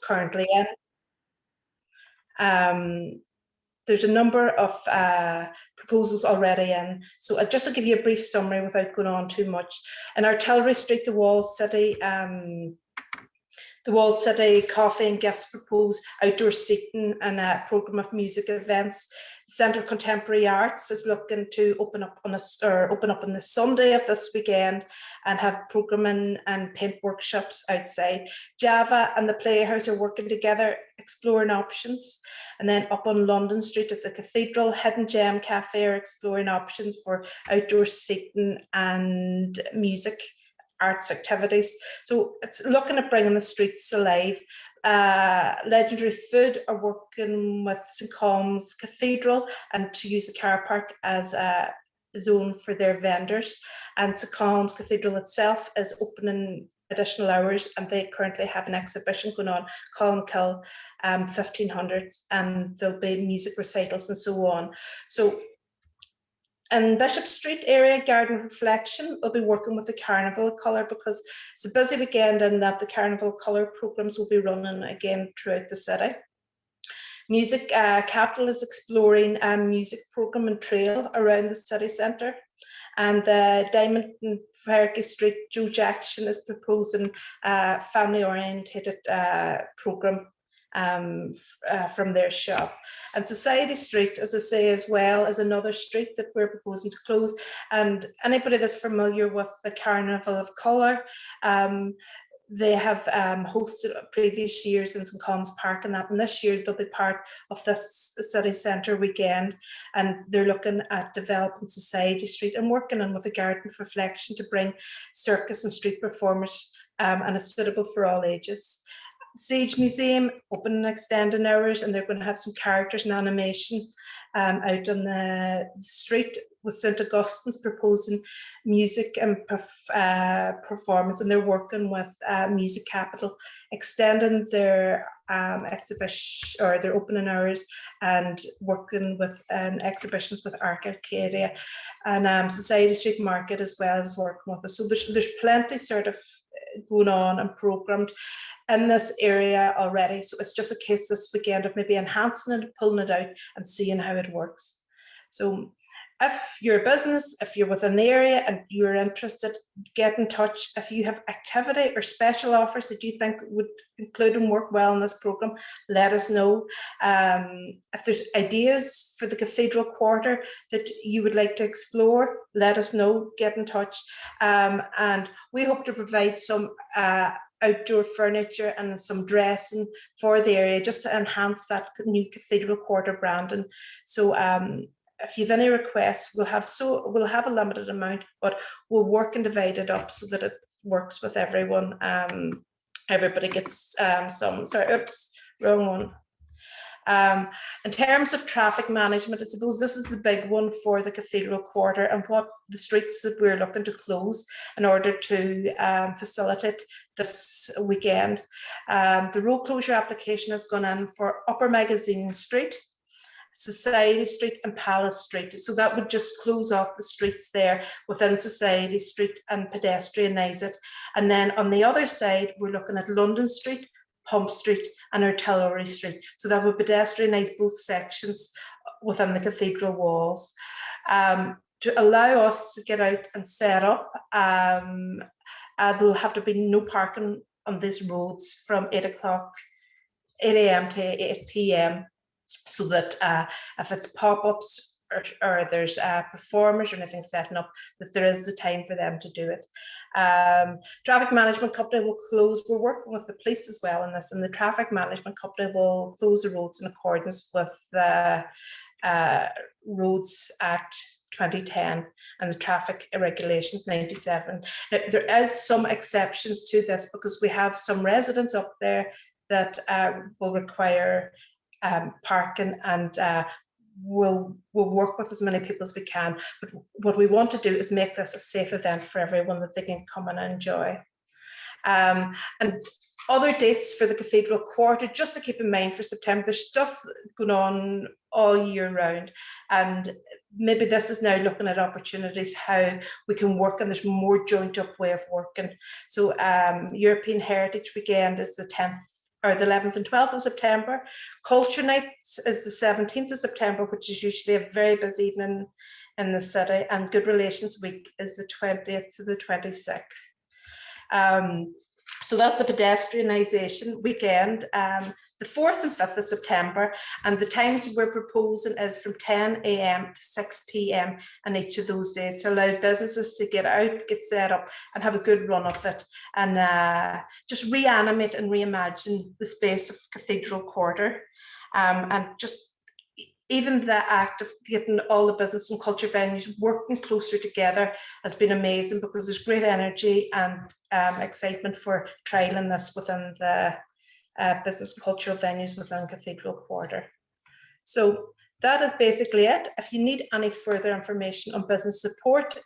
currently in. There's a number of proposals already in. So just to give you a brief summary without going on too much, in Artillery Street, the Walled City Coffee and Gifts propose outdoor seating and a programme of music events. The Centre of Contemporary Arts is looking to open up on the Sunday of this weekend and have programming and paint workshops outside. Java and the Playhouse are working together, exploring options. And then up on London Street at the Cathedral, Hidden Gem Cafe are exploring options for outdoor seating and music arts activities. So it's looking at bringing the streets alive. Legendary Food are working with St Colm's Cathedral and to use the car park as a zone for their vendors. And St Colm's Cathedral itself is opening additional hours, and they currently have an exhibition going on, Colmkill 1500, and there'll be music recitals and so on. So in Bishop Street area, Garden Reflection will be working with the Carnival Colour, because it's a busy weekend and that the Carnival Colour programmes will be running again throughout the city. Music Capital is exploring a music programme and trail around the city centre. And the Diamond and Fergie Street, Joe Jackson is proposing a family-orientated programme from their shop. And Society Street, as I say, as well, is another street that we're proposing to close. And anybody that's familiar with the Carnival of Colour, they have hosted previous years in St Colm's Park and that, and this year they'll be part of this city centre weekend, and they're looking at developing Society Street and working on with a Garden of Reflection to bring circus and street performers, and it's suitable for all ages. Sage Museum open and extending hours, and they're going to have some characters and animation out on the street, with St Augustine's proposing music and performance, and they're working with Music Capital, extending their exhibition or their opening hours, and working with exhibitions with Arcadia, and Society Street Market as well as working with us. So there's plenty sort of going on and programmed in this area already. So it's just a case this weekend of maybe enhancing it, pulling it out and seeing how it works. So if you're a business, if you're within the area and you're interested, get in touch. If you have activity or special offers that you think would include and work well in this programme, let us know. If there's ideas for the Cathedral Quarter that you would like to explore, let us know, get in touch. And we hope to provide some outdoor furniture and some dressing for the area just to enhance that new Cathedral Quarter branding. So if you've any requests, we'll have a limited amount, but we'll work and divide it up so that it works with everyone. Everybody gets some. Sorry, oops, wrong one. In terms of traffic management, I suppose this is the big one for the Cathedral Quarter, and what the streets that we're looking to close in order to facilitate this weekend. The road closure application has gone in for Upper Magazine Street, Society Street and Palace Street. So that would just close off the streets there within Society Street and pedestrianise it. And then on the other side, we're looking at London Street, Pump Street and Artillery Street. So that would pedestrianise both sections within the cathedral walls. To allow us to get out and set up, there'll have to be no parking on these roads from 8 a.m. to 8 p.m. so that if it's pop-ups or there's performers or anything setting up, that there is the time for them to do it. Traffic management company will close. We're working with the police as well in this, and the traffic management company will close the roads in accordance with the Roads Act 2010 and the Traffic Regulations 97. Now, there is some exceptions to this because we have some residents up there that will require parking, and we'll work with as many people as we can. But what we want to do is make this a safe event for everyone that they can come and enjoy. And other dates for the Cathedral Quarter, just to keep in mind for September, there's stuff going on all year round, and maybe this is now looking at opportunities how we can work, and there's more joint up way of working. So European Heritage Weekend is the 10th or the 11th and 12th of September. Culture Nights is the 17th of September, which is usually a very busy evening in the city, and Good Relations Week is the 20th to the 26th. So that's the pedestrianisation weekend, the 4th and 5th of September, and the times we're proposing is from 10 a.m. to 6 p.m. on each of those days to allow businesses to get out, get set up and have a good run of it, and just reanimate and reimagine the space of Cathedral Quarter, and just even the act of getting all the business and culture venues working closer together has been amazing, because there's great energy and excitement for trialling this within the business and cultural venues within Cathedral Quarter. So that is basically it. If you need any further information on business support,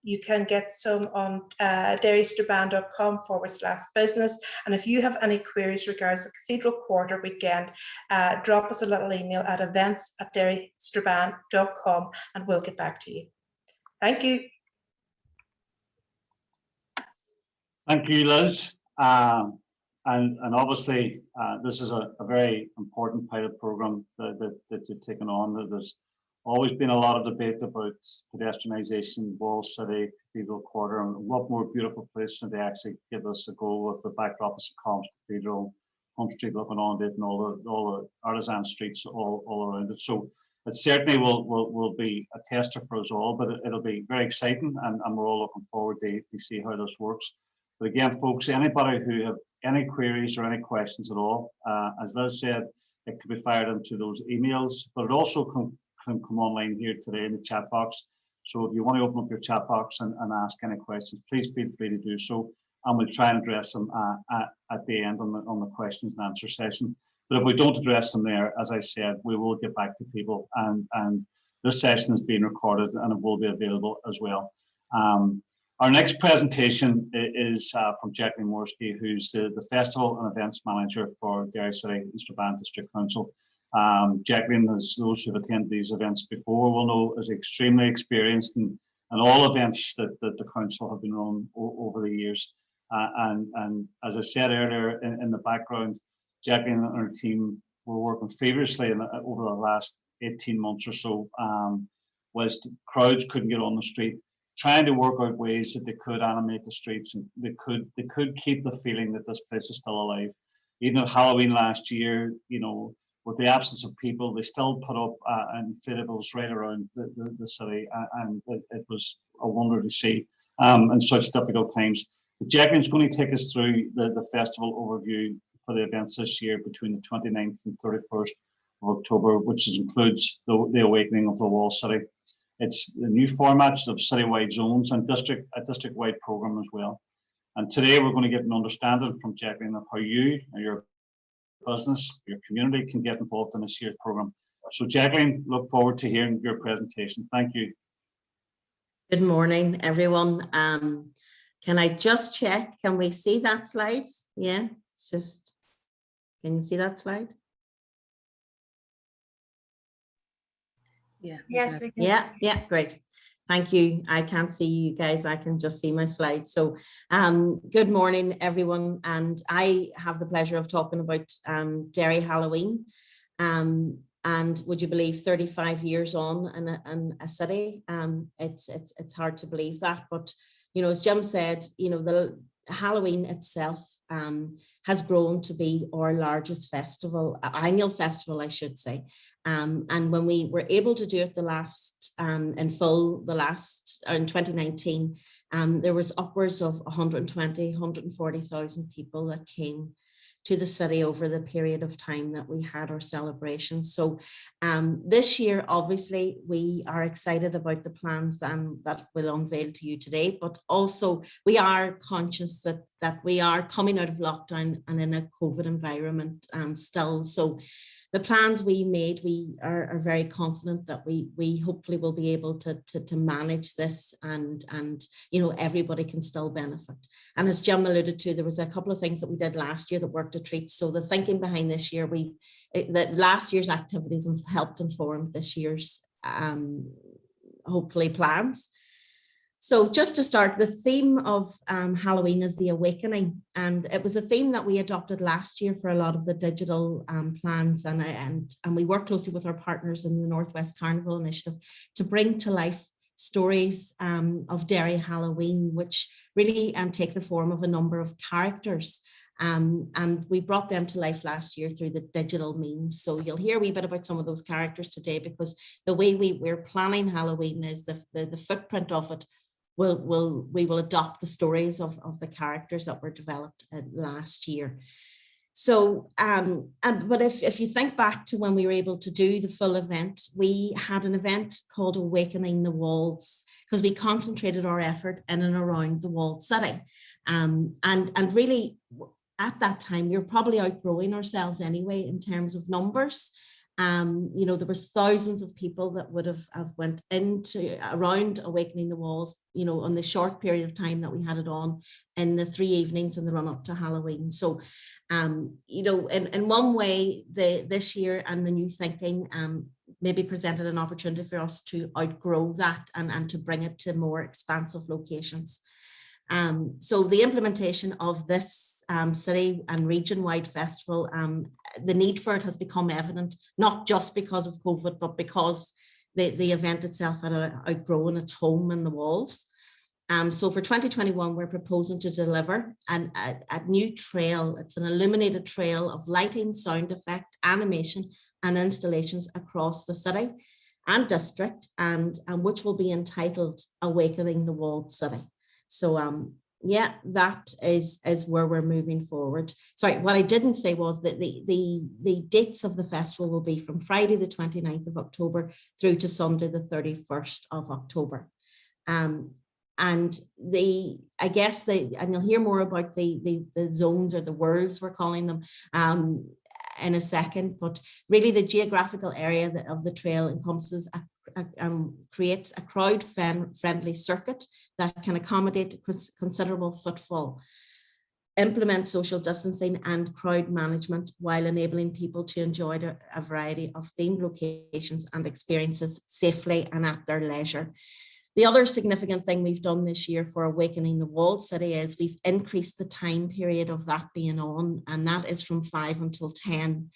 you can get some on derrystrabane.com/business. And if you have any queries regards the Cathedral Quarter weekend, drop us a little email at events@derrystrabane.com and we'll get back to you. Thank you. Thank you, Liz. And obviously, this is a very important pilot program that you've taken on. There's always been a lot of debate about pedestrianisation, Wall City, Cathedral Quarter, and what more beautiful place than they actually give us a go with the backdrop of St. Colum's Cathedral, Home Street looking on it, and all the artisan streets all around it. So it certainly will be a tester for us all, but it'll be very exciting, and we're all looking forward to see how this works. But again, folks, anybody who have any queries or any questions at all, as Liz said, it can be fired into those emails, but it also can come online here today in the chat box. So if you want to open up your chat box and ask any questions, please feel free to do so, and we'll try and address them at the end on the questions and answer session. But if we don't address them there, as I said, we will get back to people, and this session is being recorded and it will be available as well. Our next presentation is from Jacqueline Morsky, who's the Festival and Events Manager for Derry City and Strabane District Council. Jacqueline, as those who have attended these events before will know, is extremely experienced in all events that the council have been run over the years. And as I said earlier in the background, Jacqueline and her team were working feverishly over the last 18 months or so, whilst crowds couldn't get on the street, trying to work out ways that they could animate the streets, and they could keep the feeling that this place is still alive. Even at Halloween last year, you know, with the absence of people, they still put up inflatables right around the city, and it was a wonder to see in such difficult times. But Jacqueline's going to take us through the festival overview for the events this year between the 29th and 31st of October, which includes the awakening of the Wall City. It's the new formats of citywide zones and a district-wide program as well. And today we're going to get an understanding from Jacqueline of how you and your business, your community can get involved in this year's program. So Jacqueline, look forward to hearing your presentation. Thank you. Good morning, everyone. Can I just check? Can we see that slide? Yeah, it's just, can you see that slide? Yeah. Yes, we can. Yeah, great. Thank you. I can't see you guys. I can just see my slides. So good morning, everyone. And I have the pleasure of talking about Derry Halloween. And would you believe 35 years on in a city? It's hard to believe that. But, you know, as Jim said, you know, the Halloween itself has grown to be our largest festival, annual festival, I should say. And when we were able to do it in 2019, there was upwards of 140,000 people that came to the city over the period of time that we had our celebrations. So this year, obviously, we are excited about the plans that we'll unveil to you today, but also we are conscious that we are coming out of lockdown and in a COVID environment still. So the plans we made, we are very confident that we hopefully will be able to manage this, and you know, everybody can still benefit. And as Jim alluded to, there was a couple of things that we did last year that worked a treat. So the thinking behind this year, that last year's activities have helped inform this year's hopefully plans. So just to start, the theme of Halloween is the awakening, and it was a theme that we adopted last year for a lot of the digital plans, and we work closely with our partners in the Northwest Carnival Initiative to bring to life stories of Derry Halloween, which really take the form of a number of characters. And we brought them to life last year through the digital means. So you'll hear a wee bit about some of those characters today, because the way we're planning Halloween is the footprint of it. We will adopt the stories of the characters that were developed last year. So, but if you think back to when we were able to do the full event, we had an event called Awakening the Walls, because we concentrated our effort in and around the walled city. And really, at that time, we were probably outgrowing ourselves anyway in terms of numbers. You know, there was thousands of people that would have went into around Awakening the Walls, you know, on the short period of time that we had it on in the 3 evenings in the run up to Halloween. So, you know, in one way, this year and the new thinking maybe presented an opportunity for us to outgrow that and to bring it to more expansive locations. So the implementation of this city and region-wide festival, the need for it has become evident, not just because of COVID, but because the event itself had outgrown its home in the walls. So for 2021, we're proposing to deliver a new trail. It's an illuminated trail of lighting, sound effect, animation, and installations across the city and district, and which will be entitled Awakening the Walled City. So yeah, that is where we're moving forward. Sorry, what I didn't say was that the dates of the festival will be from Friday the 29th of October through to Sunday the 31st of October. And and you'll hear more about the zones or the worlds, we're calling them, in a second, but really the geographical area of the trail encompasses creates a crowd-friendly circuit that can accommodate considerable footfall, implement social distancing and crowd management, while enabling people to enjoy a variety of themed locations and experiences safely and at their leisure. The other significant thing we've done this year for Awakening the Walled City is we've increased the time period of that being on, and that is from 5 until 10.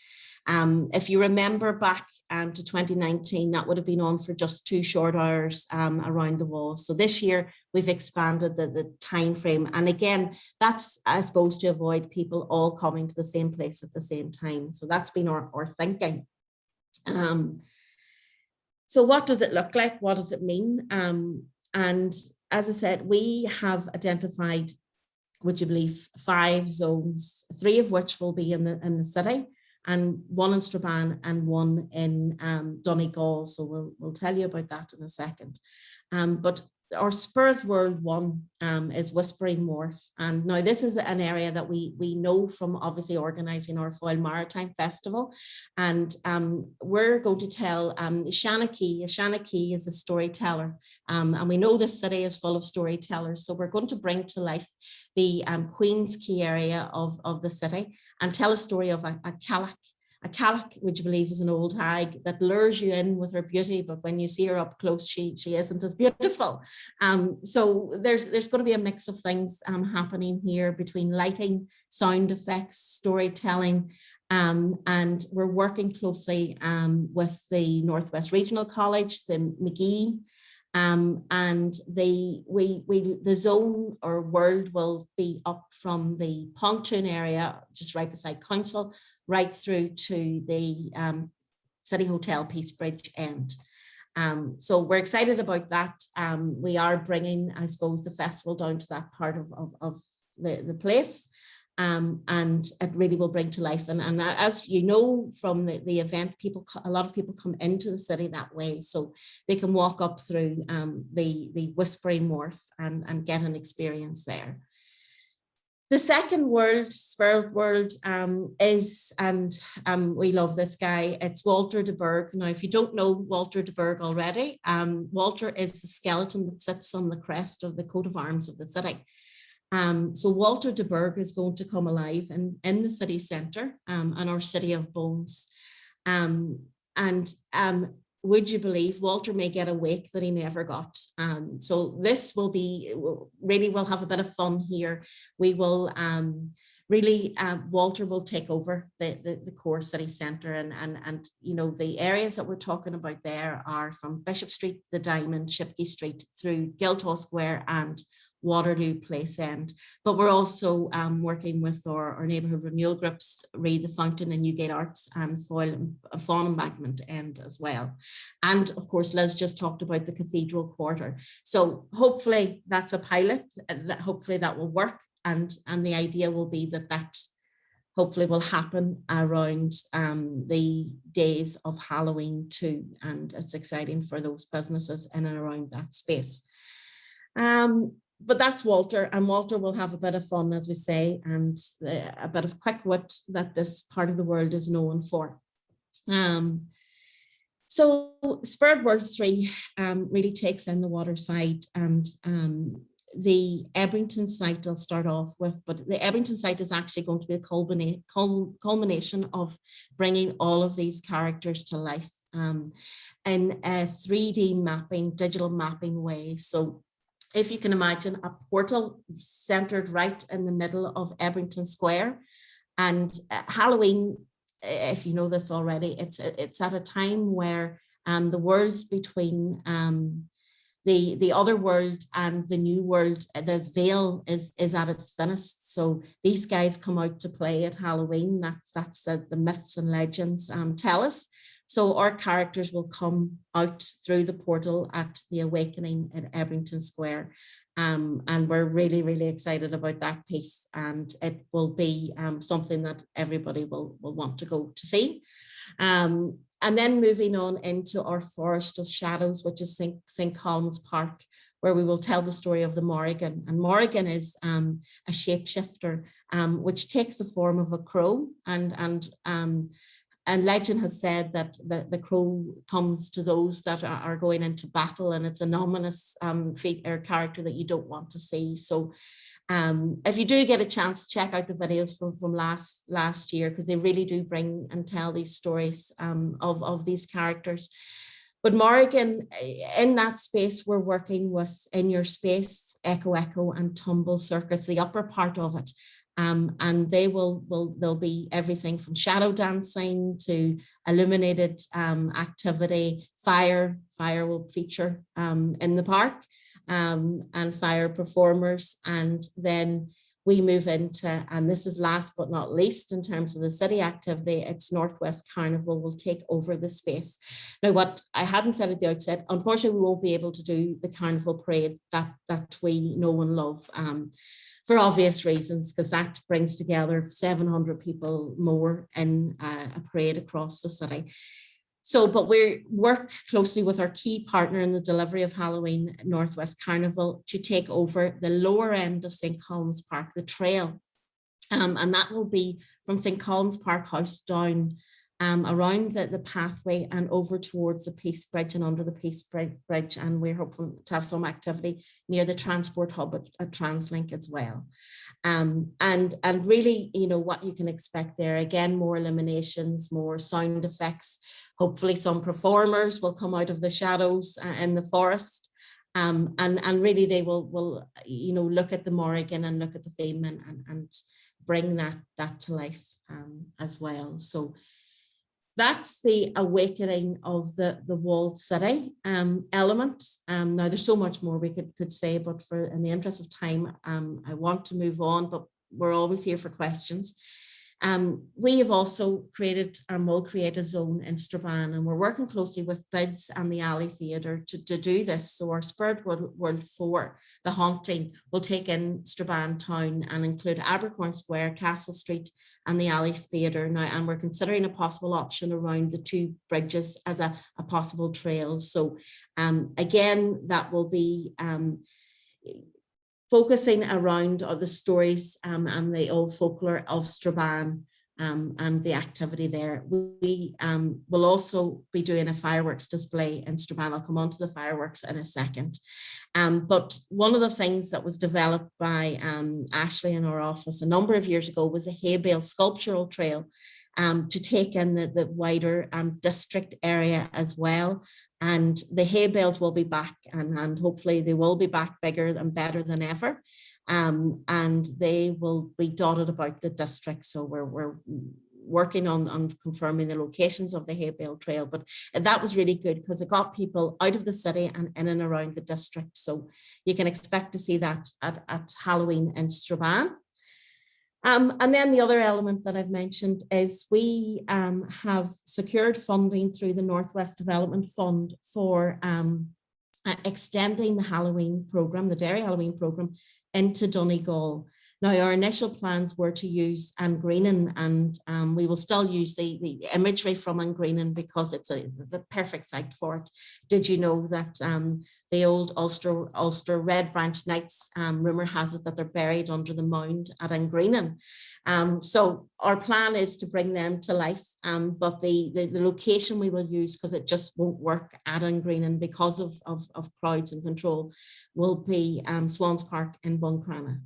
If you remember back to 2019, that would have been on for just 2 short hours around the wall. So this year we've expanded the time frame. And again, that's, I suppose, to avoid people all coming to the same place at the same time. So that's been our thinking. So what does it look like? What does it mean? And as I said, we have identified, would you believe, 5 zones, 3 of which will be in the city, and 1 in Strabane and 1 in Donegal. So we'll tell you about that in a second. But our Spirit World one is Whispering Wharf. And now this is an area that we know from obviously organising our Foyle Maritime Festival. And we're going to tell Shanachie. Shanachie is a storyteller. And we know this city is full of storytellers. So we're going to bring to life the Queen's Quay area of the city and tell a story of a Cailleach. A Cailleach, would you believe, is an old hag that lures you in with her beauty, but when you see her up close, she isn't as beautiful. So there's going to be a mix of things happening here between lighting, sound effects, storytelling, and we're working closely with the Northwest Regional College, the McGee, and the zone or world will be up from the pontoon area just right beside council, right through to the City Hotel Peace Bridge end. So we're excited about that. We are bringing, I suppose, the festival down to that part of the place. And it really will bring to life. And as you know from the event, a lot of people come into the city that way, so they can walk up through the Whispering Wharf and get an experience there. The second world, Spirit World, is, and we love this guy, it's Walter de Burgh. Now, if you don't know Walter de Burgh already, Walter is the skeleton that sits on the crest of the coat of arms of the city. So Walter de Burgh is going to come alive in the city centre and our City of Bones. And would you believe Walter may get a wake that he never got? So this will be, really we'll have a bit of fun here. We will really, Walter will take over the core city centre, and you know, the areas that we're talking about there are from Bishop Street, the Diamond, Shipkey Street, through Guildhall Square and Waterloo Place End. But we're also working with our neighbourhood renewal groups, Read the Fountain and Newgate Arts, and Fawn Embankment End as well. And of course, Liz just talked about the Cathedral Quarter. So hopefully that's a pilot, hopefully that will work. And the idea will be that hopefully will happen around the days of Halloween too. And it's exciting for those businesses in and around that space. But that's Walter, and Walter will have a bit of fun, as we say, and a bit of quick wit that this part of the world is known for. So Spirit World 3 really takes in the water side, and the Ebrington site I'll start off with, but the Ebrington site is actually going to be a culmination of bringing all of these characters to life in a 3D mapping, digital mapping way. So if you can imagine a portal centered right in the middle of Ebrington Square, and Halloween, if you know this already, it's at a time where the worlds between the other world and the new world, the veil is at its thinnest. So these guys come out to play at Halloween. That's the myths and legends tell us. So our characters will come out through the portal at the awakening at Ebrington Square. And we're really, really excited about that piece. And it will be something that everybody will want to go to see. And then moving on into our Forest of Shadows, which is St. Colum's Park, where we will tell the story of the Morrigan. And Morrigan is a shapeshifter, which takes the form of a crow, and legend has said that the crow comes to those that are going into battle, and it's an ominous character that you don't want to see. So if you do get a chance, check out the videos from last year, because they really do bring and tell these stories of these characters. But Morrigan, in that space, we're working with In Your Space, Echo Echo, and Tumble Circus, the upper part of it. And there'll be everything from shadow dancing to illuminated activity. Fire will feature in the park, and fire performers. And then we move into, and this is last but not least in terms of the city activity, it's Northwest Carnival will take over the space. Now, what I hadn't said at the outset, unfortunately, we won't be able to do the carnival parade that we know and love. For obvious reasons, because that brings together 700 people more in a parade across the city. So, but we work closely with our key partner in the delivery of Halloween, Northwest Carnival, to take over the lower end of St. Colum's Park, the trail. And that will be from St. Colum's Park House down around the pathway and over towards the Peace Bridge and under the Peace Bridge. And we're hoping to have some activity near the transport hub at TransLink as well. And really, you know, what you can expect there, again, more illuminations, more sound effects. Hopefully some performers will come out of the shadows in the forest. And really they will, you know, look at the Morrigan and look at the theme and bring that to life as well. So that's the awakening of the walled city element. Now there's so much more we could say, but in the interest of time, I want to move on, but we're always here for questions. We have also created and will create a zone in Strabane, and we're working closely with BIDS and the Alley Theatre to do this. So our Spirit World 4, The Haunting, will take in Strabane town and include Abercorn Square, Castle Street, and the Alley Theatre now, and we're considering a possible option around the two bridges as a possible trail. So again, that will be focusing around the stories and the old folklore of Strabane and the activity there. We will also be doing a fireworks display in Strabane. I'll come on to the fireworks in a second. But one of the things that was developed by Ashley in our office a number of years ago was a hay bale sculptural trail. to take in the wider district area as well. And the hay bales will be back, and hopefully they will be back bigger and better than ever. And they will be dotted about the district. So we're working on confirming the locations of the hay bale trail, but that was really good because it got people out of the city and in and around the district. So you can expect to see that at Halloween in Strabane. And then the other element that I've mentioned is we have secured funding through the Northwest Development Fund for extending the Halloween program, the Derry Halloween program, into Donegal. Now, our initial plans were to use Greenan, and we will still use the imagery from Greenan because it's the perfect site for it. Did you know that the old Ulster Red Branch Knights, rumour has it that they're buried under the mound at Greenan? So our plan is to bring them to life, but the location we will use, because it just won't work at Greenan because of crowds and control, will be Swans Park in Buncrana.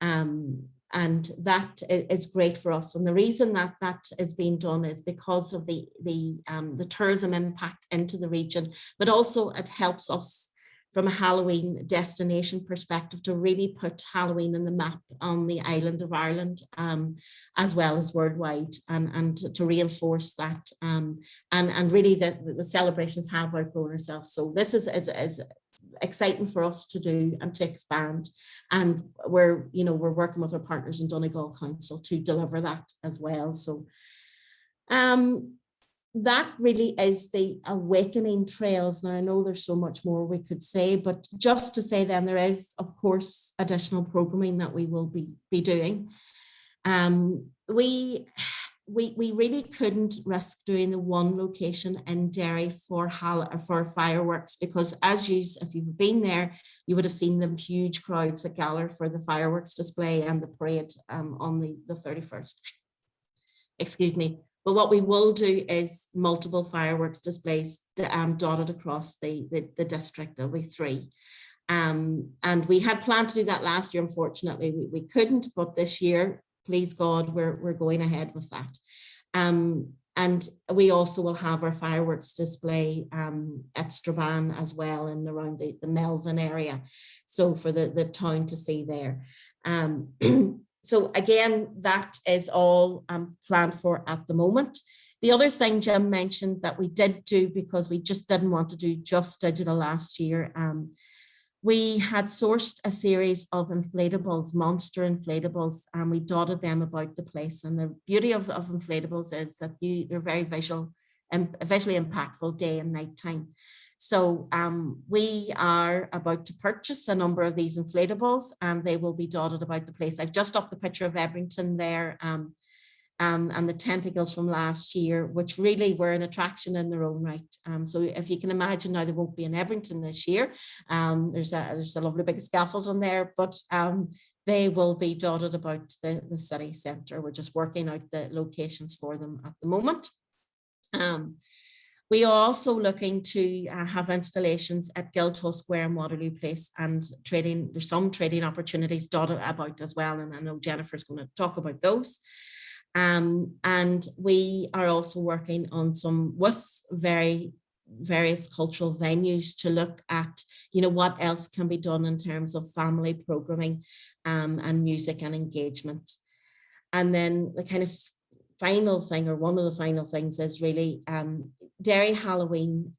And that is great for us. And the reason that is being done is because of the tourism impact into the region, but also it helps us from a Halloween destination perspective to really put Halloween in the map on the island of Ireland, as well as worldwide, and to reinforce that. And really the celebrations have outgrown ourselves. So this is exciting for us to do and to expand. And we're working with our partners in Donegal Council to deliver that as well. So that really is the awakening trails. Now, I know there's so much more we could say, but just to say then there is, of course, additional programming that we will be doing. We really couldn't risk doing the one location in Derry for fireworks, because if you've been there, you would have seen them huge crowds that gather for the fireworks display and the parade on the 31st. Excuse me. But what we will do is multiple fireworks displays dotted across the district. There'll be 3. And we had planned to do that last year. Unfortunately, we couldn't, but this year, please God, we're going ahead with that. And we also will have our fireworks display at Strabane as well, and around the Melvin area. So for the town to see there. So again, that is all planned for at the moment. The other thing Jim mentioned that we did do, because we just didn't want to do just digital last year, we had sourced a series of inflatables, monster inflatables, and we dotted them about the place. And the beauty of inflatables is that they're very visually impactful day and night time. So we are about to purchase a number of these inflatables, and they will be dotted about the place. I've just upped the picture of Ebrington there, and the tentacles from last year, which really were an attraction in their own right. So if you can imagine now, they won't be in Ebrington this year. There's a lovely big scaffold on there, but they will be dotted about the city centre. We're just working out the locations for them at the moment. We are also looking to have installations at Guildhall Square and Waterloo Place, and there's some trading opportunities dotted about as well, and I know Jennifer's going to talk about those. And we are also working on some with various cultural venues to look at, what else can be done in terms of family programming and music and engagement. And then the kind of final thing, or one of the final things, is really Derry Halloween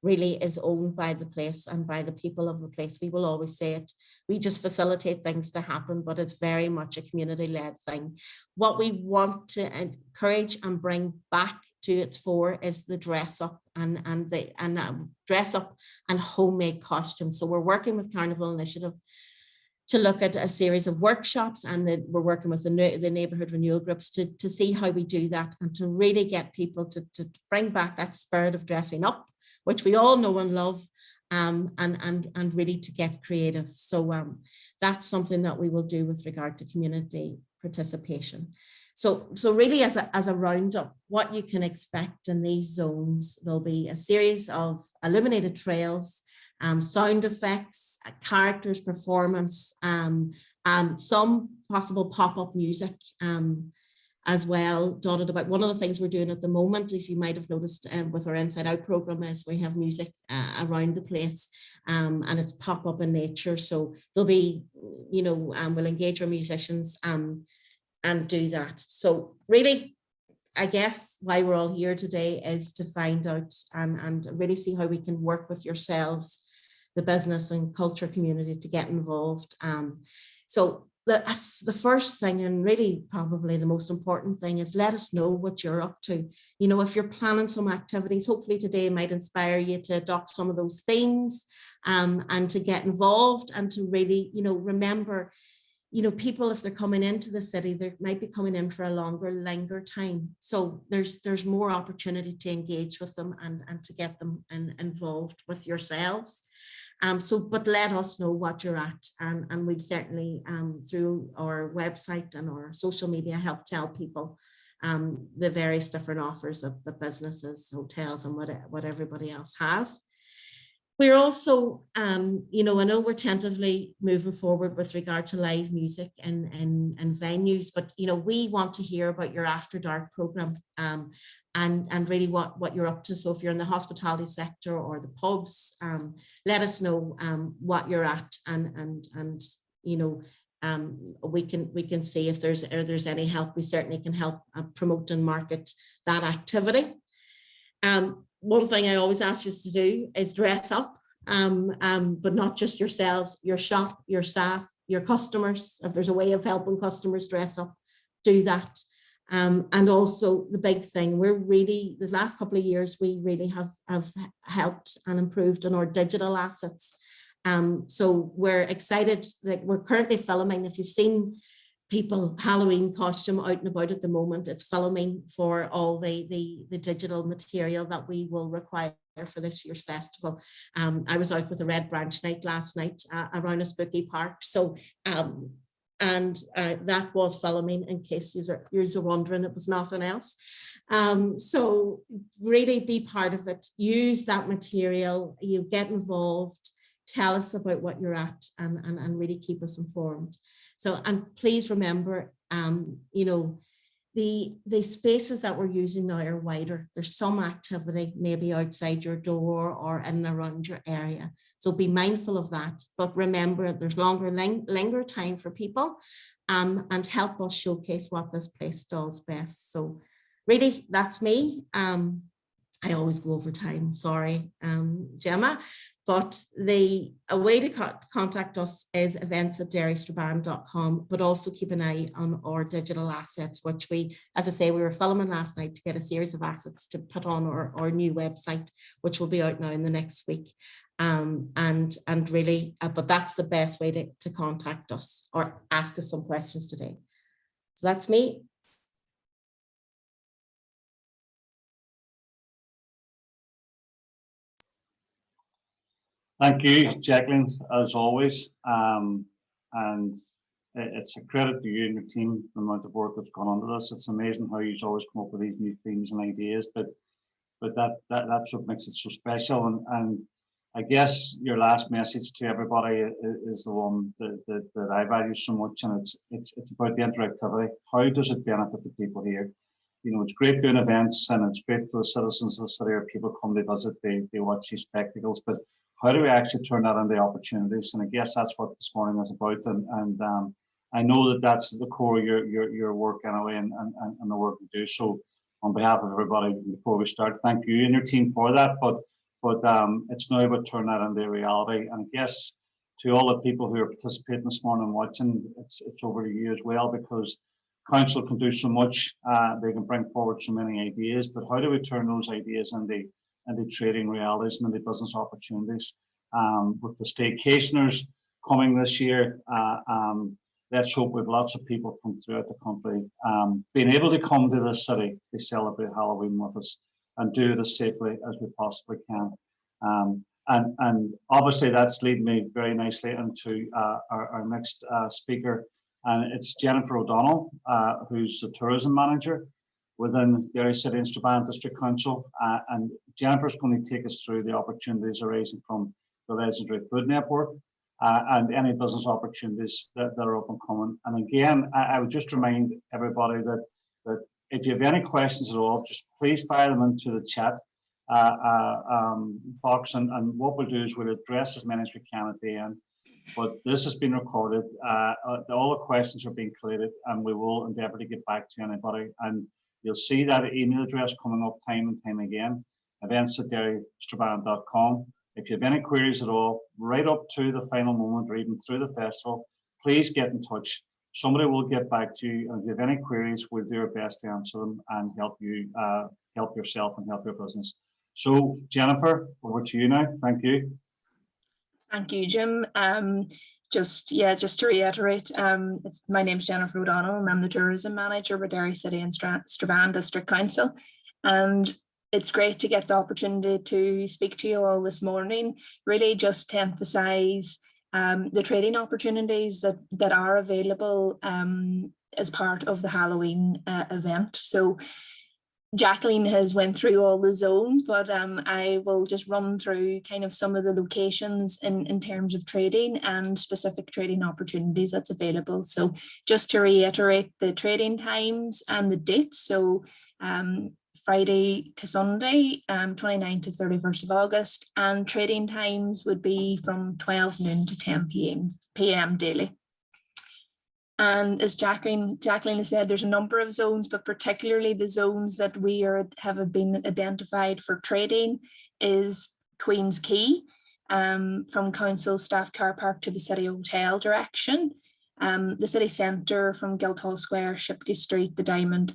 really is owned by the place and by the people of the place. We will always say it. We just facilitate things to happen, but it's very much a community-led thing. What we want to encourage and bring back to its fore is the dress up and dress up and homemade costumes. So we're working with Carnival Initiative to look at a series of workshops, and we're working with the neighbourhood renewal groups to see how we do that, and to really get people to bring back that spirit of dressing up, which we all know and love, and really to get creative. So that's something that we will do with regard to community participation. So really as a roundup, what you can expect in these zones, there'll be a series of illuminated trails, sound effects, characters, performance, some possible pop-up music, as well, dotted about. One of the things we're doing at the moment, if you might have noticed with our Inside Out program, is we have music around the place, and it's pop-up in nature. So there'll be, you know, we'll engage our musicians and do that. So really, I guess why we're all here today is to find out and really see how we can work with yourselves, the business and culture community, to get involved. So the first thing, and really probably the most important thing, is let us know what you're up to. You know, if you're planning some activities, hopefully today might inspire you to adopt some of those themes and to get involved and to really, you know, remember, you know, people, if they're coming into the city, they might be coming in for a longer time. So there's more opportunity to engage with them and to get them involved with yourselves. But let us know what you're at, and we'll certainly, through our website and our social media, help tell people the various different offers of the businesses, hotels, and what everybody else has. We're also, you know, I know we're tentatively moving forward with regard to live music and venues, but, you know, we want to hear about your After Dark program and really what you're up to. So if you're in the hospitality sector or the pubs, let us know what you're at, and you know, we can see if there's any help. We certainly can help promote and market that activity. One thing I always ask you to do is dress up, but not just yourselves, your shop, your staff, your customers. If there's a way of helping customers dress up, do that. And also the big thing, the last couple of years, we really have helped and improved on our digital assets. So we're excited that we're currently filming. If you've seen people Halloween costume out and about at the moment, it's filming for all the digital material that we will require for this year's festival. I was out with a Red Branch night last night around a spooky park. So that was filming, in case you're wondering. It was nothing else. So really be part of it. Use that material. You get involved. Tell us about what you're at, and really keep us informed. So, and please remember, you know, the spaces that we're using now are wider. There's some activity maybe outside your door or in and around your area. So be mindful of that. But remember, there's longer linger time for people, and help us showcase what this place does best. So really, that's me. I always go over time, sorry, Gemma. But a way to contact us is events@derrystrabane.com, but also keep an eye on our digital assets, which we, as I say, we were filming last night to get a series of assets to put on our new website, which will be out now in the next week. And really, but that's the best way to contact us or ask us some questions today. So that's me. Thank you, Jacqueline, as always. And it's a credit to you and your team, the amount of work that's gone into this. It's amazing how you always come up with these new themes and ideas, but that's what makes it so special. And I guess your last message to everybody is the one that I value so much, and it's about the interactivity. How does it benefit the people here? You know, it's great doing events, and it's great for the citizens of the city, or people come to visit, they watch these spectacles, but how do we actually turn that into opportunities? And I guess that's what this morning is about. And I know that that's the core of your work anyway, and the work you do. So on behalf of everybody, before we start, thank you and your team for that. But it's now about turning that into reality. And I guess to all the people who are participating this morning and watching, it's over to you as well, because council can do so much. They can bring forward so many ideas, but how do we turn those ideas into trading realities and into business opportunities? With the staycationers coming this year, let's hope we have lots of people from throughout the country being able to come to this city to celebrate Halloween with us and do it as safely as we possibly can. And obviously that's leading me very nicely into our next speaker, and it's Jennifer O'Donnell, who's the tourism manager within Derry City and Strabane District Council. And Jennifer's going to take us through the opportunities arising from the Legendary Food Network and any business opportunities that are up and coming. And again, I would just remind everybody that If you have any questions at all, just please fire them into the chat box, and what we'll do is we'll address as many as we can at the end. But this has been recorded. All the questions are being collated, and we will endeavour to get back to anybody. And you'll see that email address coming up time and time again, events@derrystrabane.com. If you have any queries at all, right up to the final moment or even through the festival, please get in touch. Somebody will get back to you, and if you have any queries, we'll do our best to answer them and help you, help yourself and help your business. So, Jennifer, over to you now. Thank you. Thank you, Jim. Just to reiterate, my name's Jennifer O'Donnell, and I'm the tourism manager with Derry City and Strabane District Council. And it's great to get the opportunity to speak to you all this morning, really just to emphasise the trading opportunities that are available as part of the Halloween event. So Jacqueline has went through all the zones, but I will just run through kind of some of the locations in terms of trading and specific trading opportunities that's available. So just to reiterate the trading times and the dates. So Friday to Sunday, 29th to 31st of August, and trading times would be from 12 noon to 10 p.m. daily. And as Jacqueline has said, there's a number of zones, but particularly the zones that we have been identified for trading is Queen's Quay, from Council Staff Car Park to the City Hotel direction, the city centre from Guildhall Square, Shipquay Street, the Diamond,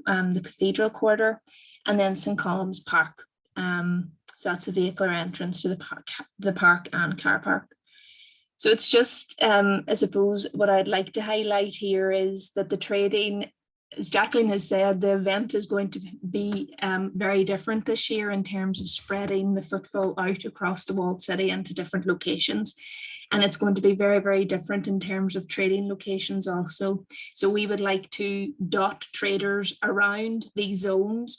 and the Cathedral Quarter, and then St Colum's Park. So that's the vehicular entrance to the park and car park. So it's just, I suppose, what I'd like to highlight here is that the trading, as Jacqueline has said, the event is going to be very different this year in terms of spreading the footfall out across the walled city into different locations. And it's going to be very, very different in terms of trading locations also. So we would like to dot traders around these zones.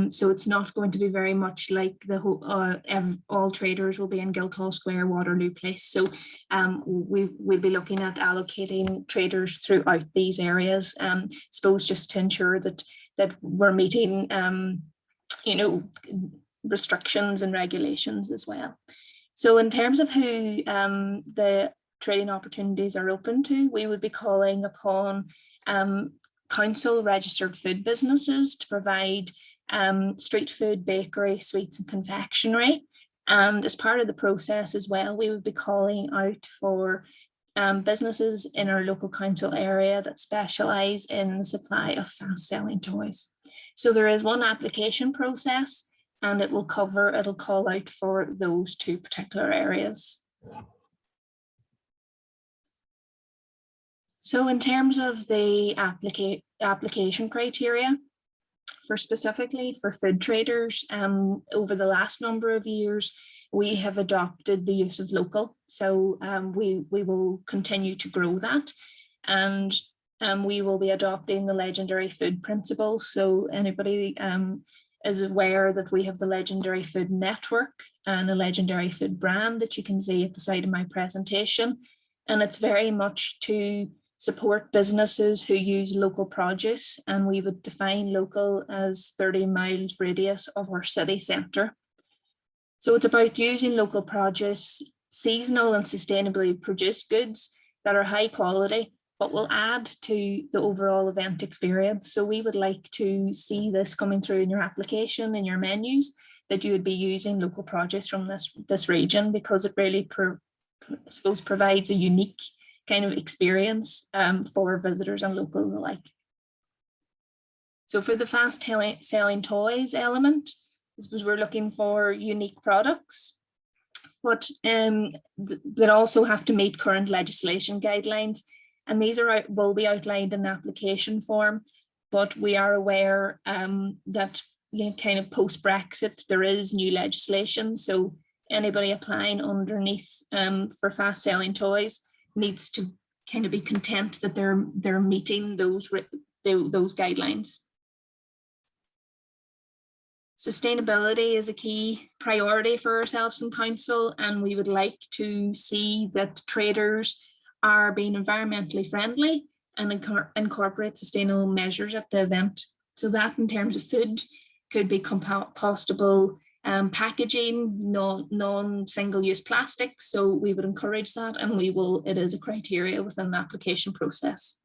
So it's not going to be very much like the whole, all traders will be in Guildhall Square, Waterloo Place. So we'll be looking at allocating traders throughout these areas, suppose just to ensure that we're meeting, restrictions and regulations as well. So in terms of who the trading opportunities are open to, we would be calling upon council registered food businesses to provide street food, bakery, sweets and confectionery. And as part of the process as well, we would be calling out for businesses in our local council area that specialise in the supply of fast selling toys. So there is one application process, and it'll call out for those two particular areas. So in terms of the application criteria, specifically for food traders, over the last number of years, we have adopted the use of local. So we will continue to grow that. And we will be adopting the legendary food principles. So anybody is aware that we have the Legendary Food Network and a Legendary Food brand that you can see at the side of my presentation. And it's very much to support businesses who use local produce, and we would define local as 30 miles radius of our city centre. So it's about using local produce, seasonal and sustainably produced goods that are high quality, but will add to the overall event experience. So we would like to see this coming through in your application, in your menus, that you would be using local produce from this region, because it really, provides a unique kind of experience for visitors and locals alike. So for the fast selling toys element, I suppose we're looking for unique products, but that also have to meet current legislation guidelines. And these will be outlined in the application form, but we are aware that kind of post-Brexit, there is new legislation. So anybody applying underneath for fast selling toys needs to kind of be content that they're meeting those guidelines. Sustainability is a key priority for ourselves in council, and we would like to see that traders are being environmentally friendly and incorporate sustainable measures at the event. So that in terms of food could be compostable packaging, non-single-use plastics. So we would encourage that, and it is a criteria within the application process.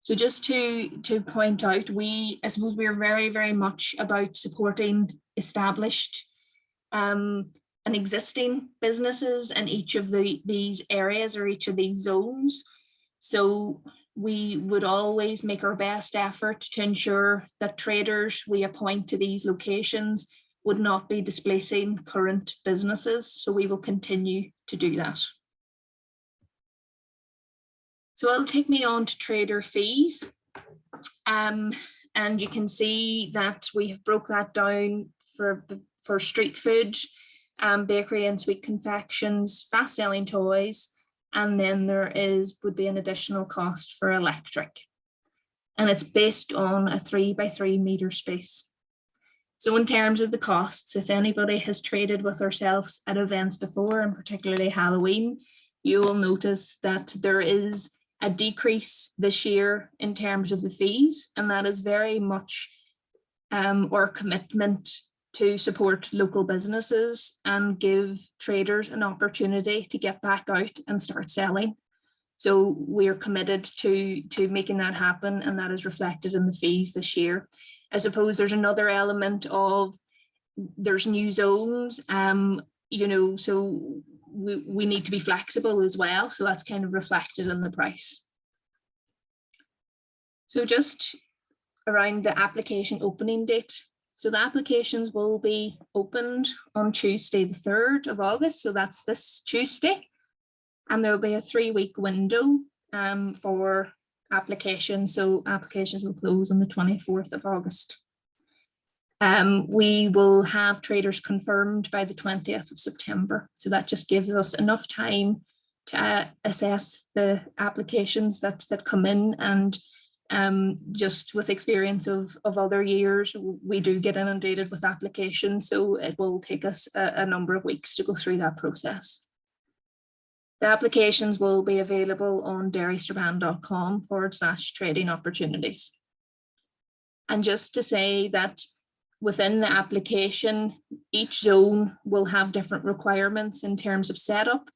So just to point out, I suppose we're very, very much about supporting established and existing businesses in each of these areas or each of these zones. So we would always make our best effort to ensure that traders we appoint to these locations would not be displacing current businesses. So we will continue to do that. So it'll take me on to trader fees. And you can see that we have broke that down for street food, bakery and sweet confections, fast selling toys, and then there would be an additional cost for electric. And it's based on a 3x3 meter space. So in terms of the costs, if anybody has traded with ourselves at events before, and particularly Halloween, you will notice that there is a decrease this year in terms of the fees, and that is very much our commitment to support local businesses and give traders an opportunity to get back out and start selling. So we are committed to making that happen, and that is reflected in the fees this year. I suppose there's another element of there's new zones, you know, so we need to be flexible as well. So that's kind of reflected in the price. So just around the application opening date. So the applications will be opened on Tuesday, the 3rd of August. So that's this Tuesday. And there will be a 3-week window for applications. So applications will close on the 24th of August. We will have traders confirmed by the 20th of September. So that just gives us enough time to assess the applications that come in, and just with experience of other years, we do get inundated with applications. So it will take us a number of weeks to go through that process. The applications will be available on daharystrabane.com/trading opportunities. And just to say that within the application, each zone will have different requirements in terms of setup,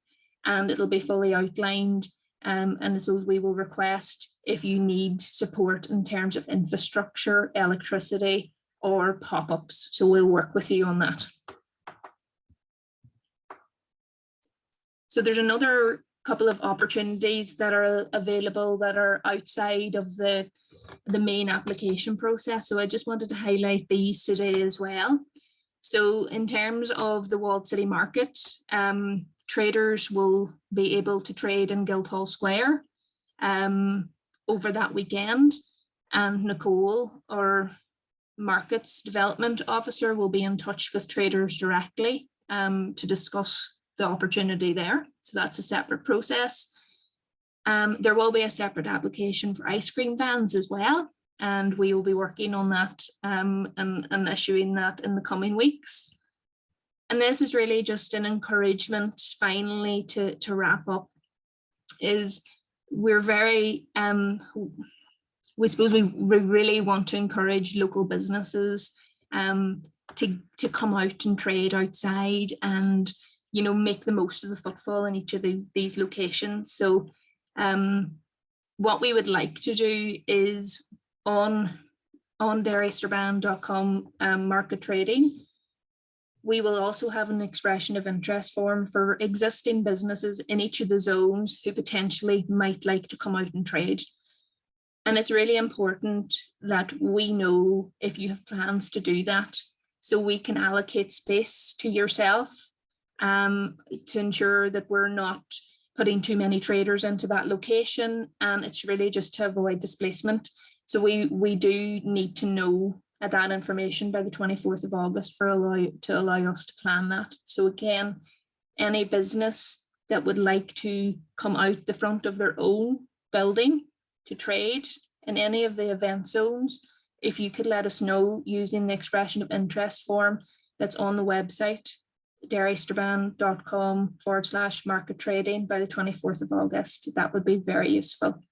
and it'll be fully outlined. And I suppose we will request if you need support in terms of infrastructure, electricity, or pop-ups. So we'll work with you on that. So there's another couple of opportunities that are available that are outside of the main application process. So I just wanted to highlight these today as well. So in terms of the Walled City Market, traders will be able to trade in Guildhall Square over that weekend, and Nicole, our Markets Development Officer, will be in touch with traders directly to discuss the opportunity there. So that's a separate process. There will be a separate application for ice cream vans as well, and we will be working on that and issuing that in the coming weeks. And this is really just an encouragement, finally, to wrap up, is we're very, we suppose we really want to encourage local businesses to come out and trade outside and, you know, make the most of the footfall in each of these locations. So what we would like to do is on daharystrabane.com market trading, we will also have an expression of interest form for existing businesses in each of the zones who potentially might like to come out and trade. And it's really important that we know if you have plans to do that, so we can allocate space to yourself to ensure that we're not putting too many traders into that location, and it's really just to avoid displacement. So we do need to know that information by the 24th of August to allow us to plan that. So again, any business that would like to come out the front of their own building to trade in any of the event zones, if you could let us know using the expression of interest form that's on the website, daharystrabane.com/market trading by the 24th of August, that would be very useful.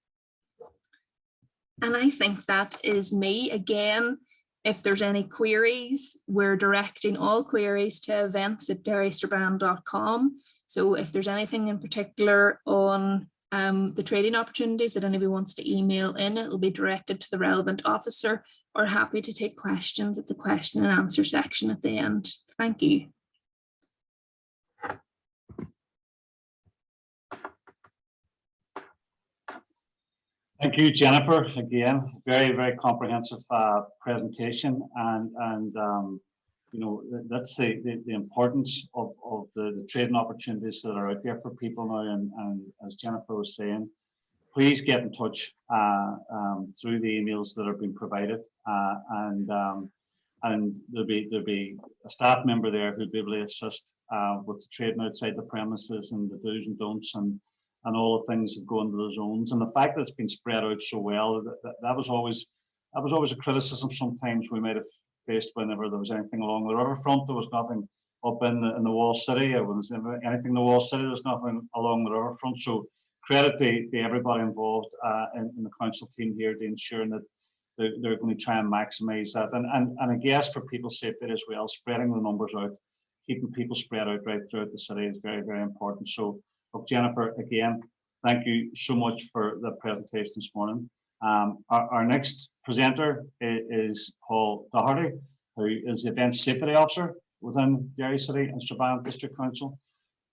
And I think that is me. Again, if there's any queries, we're directing all queries to events@derrystrabane.com. So if there's anything in particular on the trading opportunities that anybody wants to email in, it'll be directed to the relevant officer, or happy to take questions at the question and answer section at the end. Thank you. Thank you, Jennifer. Again, very, very comprehensive presentation, and you know, that's the importance of the trading opportunities that are out there for people now. And as Jennifer was saying, please get in touch through the emails that have been provided, and there'll be a staff member there who'll be able to assist with the trading outside the premises and the do's and don'ts and all the things that go into the zones. And the fact that it's been spread out so well, that was always a criticism sometimes we might have faced whenever there was anything along the riverfront. There was nothing up in the wall city. There was anything in the wall city. There's nothing along the riverfront. So credit to everybody involved in the council team here to ensuring that they're going to try and maximise that. And I guess for people's safety as well, spreading the numbers out, keeping people spread out right throughout the city is very, very important. So, look, Jennifer, again, thank you so much for the presentation this morning. Our next presenter is Paul Dahari, who is the Event Safety Officer within Derry City and Strabane District Council.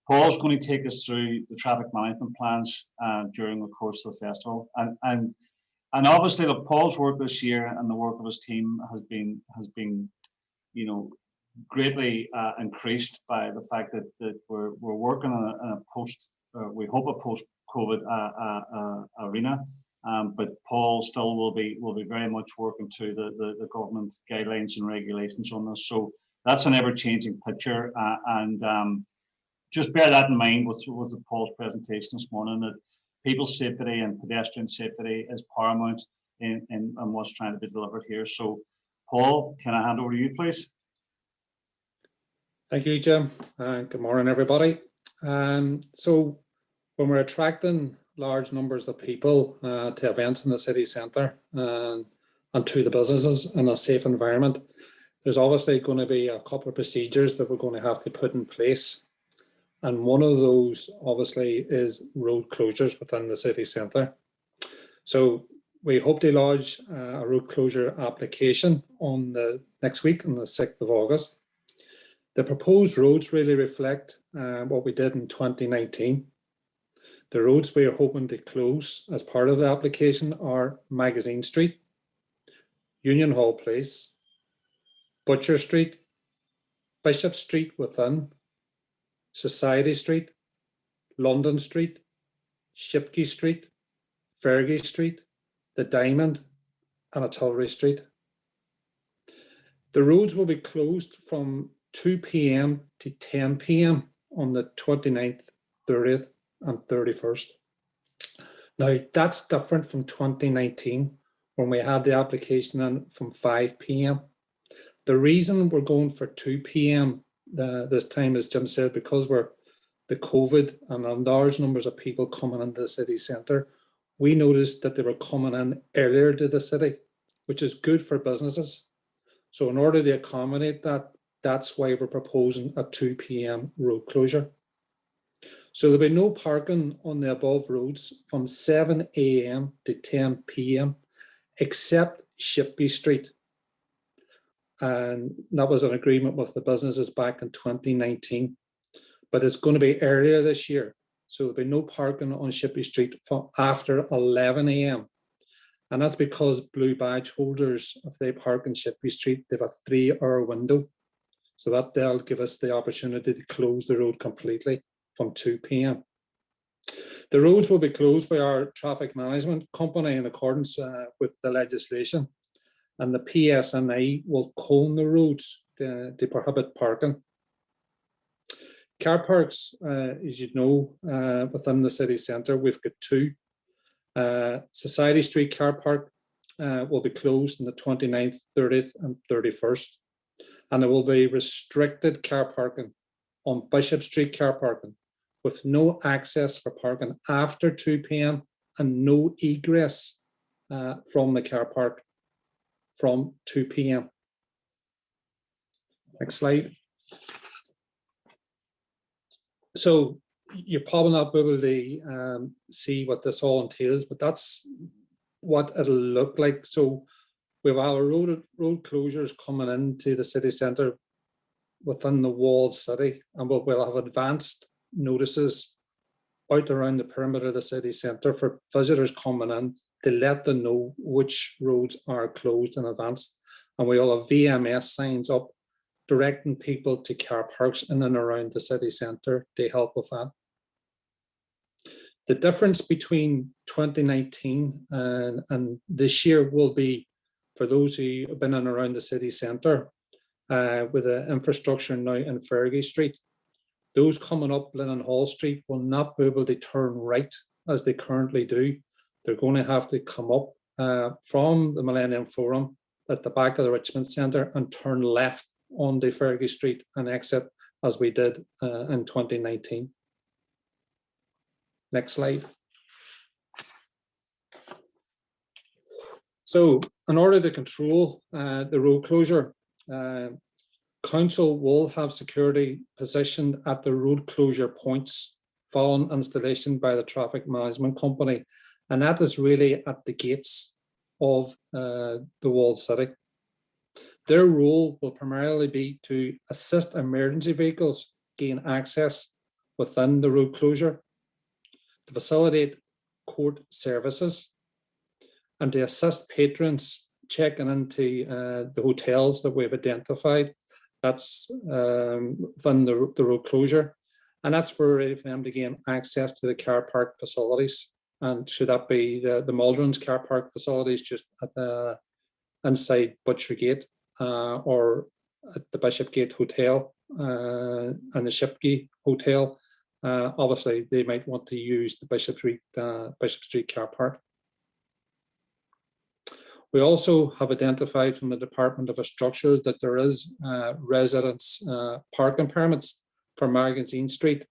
Paul's going to take us through the traffic management plans during the course of the festival. And obviously, look, Paul's work this year and the work of his team has been, you know, greatly increased by the fact that we're working in a post, we hope a post-COVID arena. But Paul still will be very much working to the government guidelines and regulations on this. So that's an ever-changing picture, and just bear that in mind with Paul's presentation this morning, that people's safety and pedestrian safety is paramount in what's trying to be delivered here. So, Paul, can I hand over to you, please? Thank you, Jim. Good morning, everybody. So when we're attracting large numbers of people to events in the city centre and to the businesses in a safe environment, there's obviously going to be a couple of procedures that we're going to have to put in place. And one of those obviously is road closures within the city centre. So we hope to lodge a road closure application on the next week, on the 6th of August. The proposed roads really reflect what we did in 2019. The roads we are hoping to close as part of the application are Magazine Street, Union Hall Place, Butcher Street, Bishop Street within, Society Street, London Street, Shipquay Street, Fergie Street, the Diamond, and Artillery Street. The roads will be closed from 2 p.m. to 10 p.m. on the 29th, 30th, and 31st. Now, that's different from 2019 when we had the application in from 5 p.m. The reason we're going for 2 p.m. This time, as Jim said, because we're the COVID and large numbers of people coming into the city centre, we noticed that they were coming in earlier to the city, which is good for businesses. So in order to accommodate that, that's why we're proposing a 2 p.m. road closure. So there'll be no parking on the above roads from 7 a.m. to 10 p.m. except Shipquay Street. And that was an agreement with the businesses back in 2019. But it's going to be earlier this year. So there'll be no parking on Shipquay Street from after 11 a.m. And that's because blue badge holders, if they park in Shipquay Street, they have a 3-hour window. So that they'll give us the opportunity to close the road completely from 2 p.m. The roads will be closed by our traffic management company in accordance with the legislation, and the PSNI will cone the roads to prohibit parking. Car parks, as you know, within the city centre, we've got 2. Society Street car park will be closed on the 29th, 30th, and 31st. And there will be restricted car parking on Bishop Street car parking with no access for parking after 2 p.m. and no egress from the car park from 2 p.m. Next slide. So you're probably not able to see what this all entails, but that's what it'll look like. So we've our road closures coming into the city centre within the walled city, and we'll have advanced notices out around the perimeter of the city centre for visitors coming in to let them know which roads are closed in advance. And we'll have VMS signs up directing people to car parks in and around the city centre to help with that. The difference between 2019 and this year will be for those who have been in and around the city centre with the infrastructure now in Fergie Street. Those coming up Lennon Hall Street will not be able to turn right as they currently do. They're going to have to come up from the Millennium Forum at the back of the Richmond Centre and turn left onto Fergie Street and exit as we did in 2019. Next slide. So in order to control the road closure, Council will have security positioned at the road closure points following installation by the traffic management company. And that is really at the gates of the walled city. Their role will primarily be to assist emergency vehicles gain access within the road closure, to facilitate court services, and to assist patrons checking into the hotels that we've identified. That's within the road closure. And that's for them to gain access to the car park facilities. And should that be the Muldrons car park facilities just at the inside Butcher Gate or at the Bishopgate Hotel and the Shipgate Hotel, obviously they might want to use the Bishop Street car park. We also have identified from the Department of Infrastructure that there is residence parking permits for Magazine Street.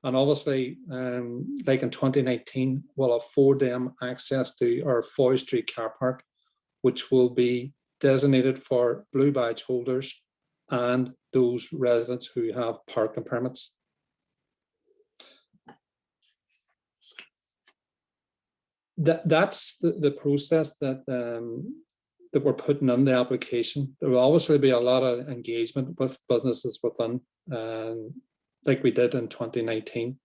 And obviously, like in 2019, we'll afford them access to our Foy Street car park, which will be designated for blue badge holders and those residents who have parking permits. That's the process that we're putting in the application. There will obviously be a lot of engagement with businesses within, like we did in 2019.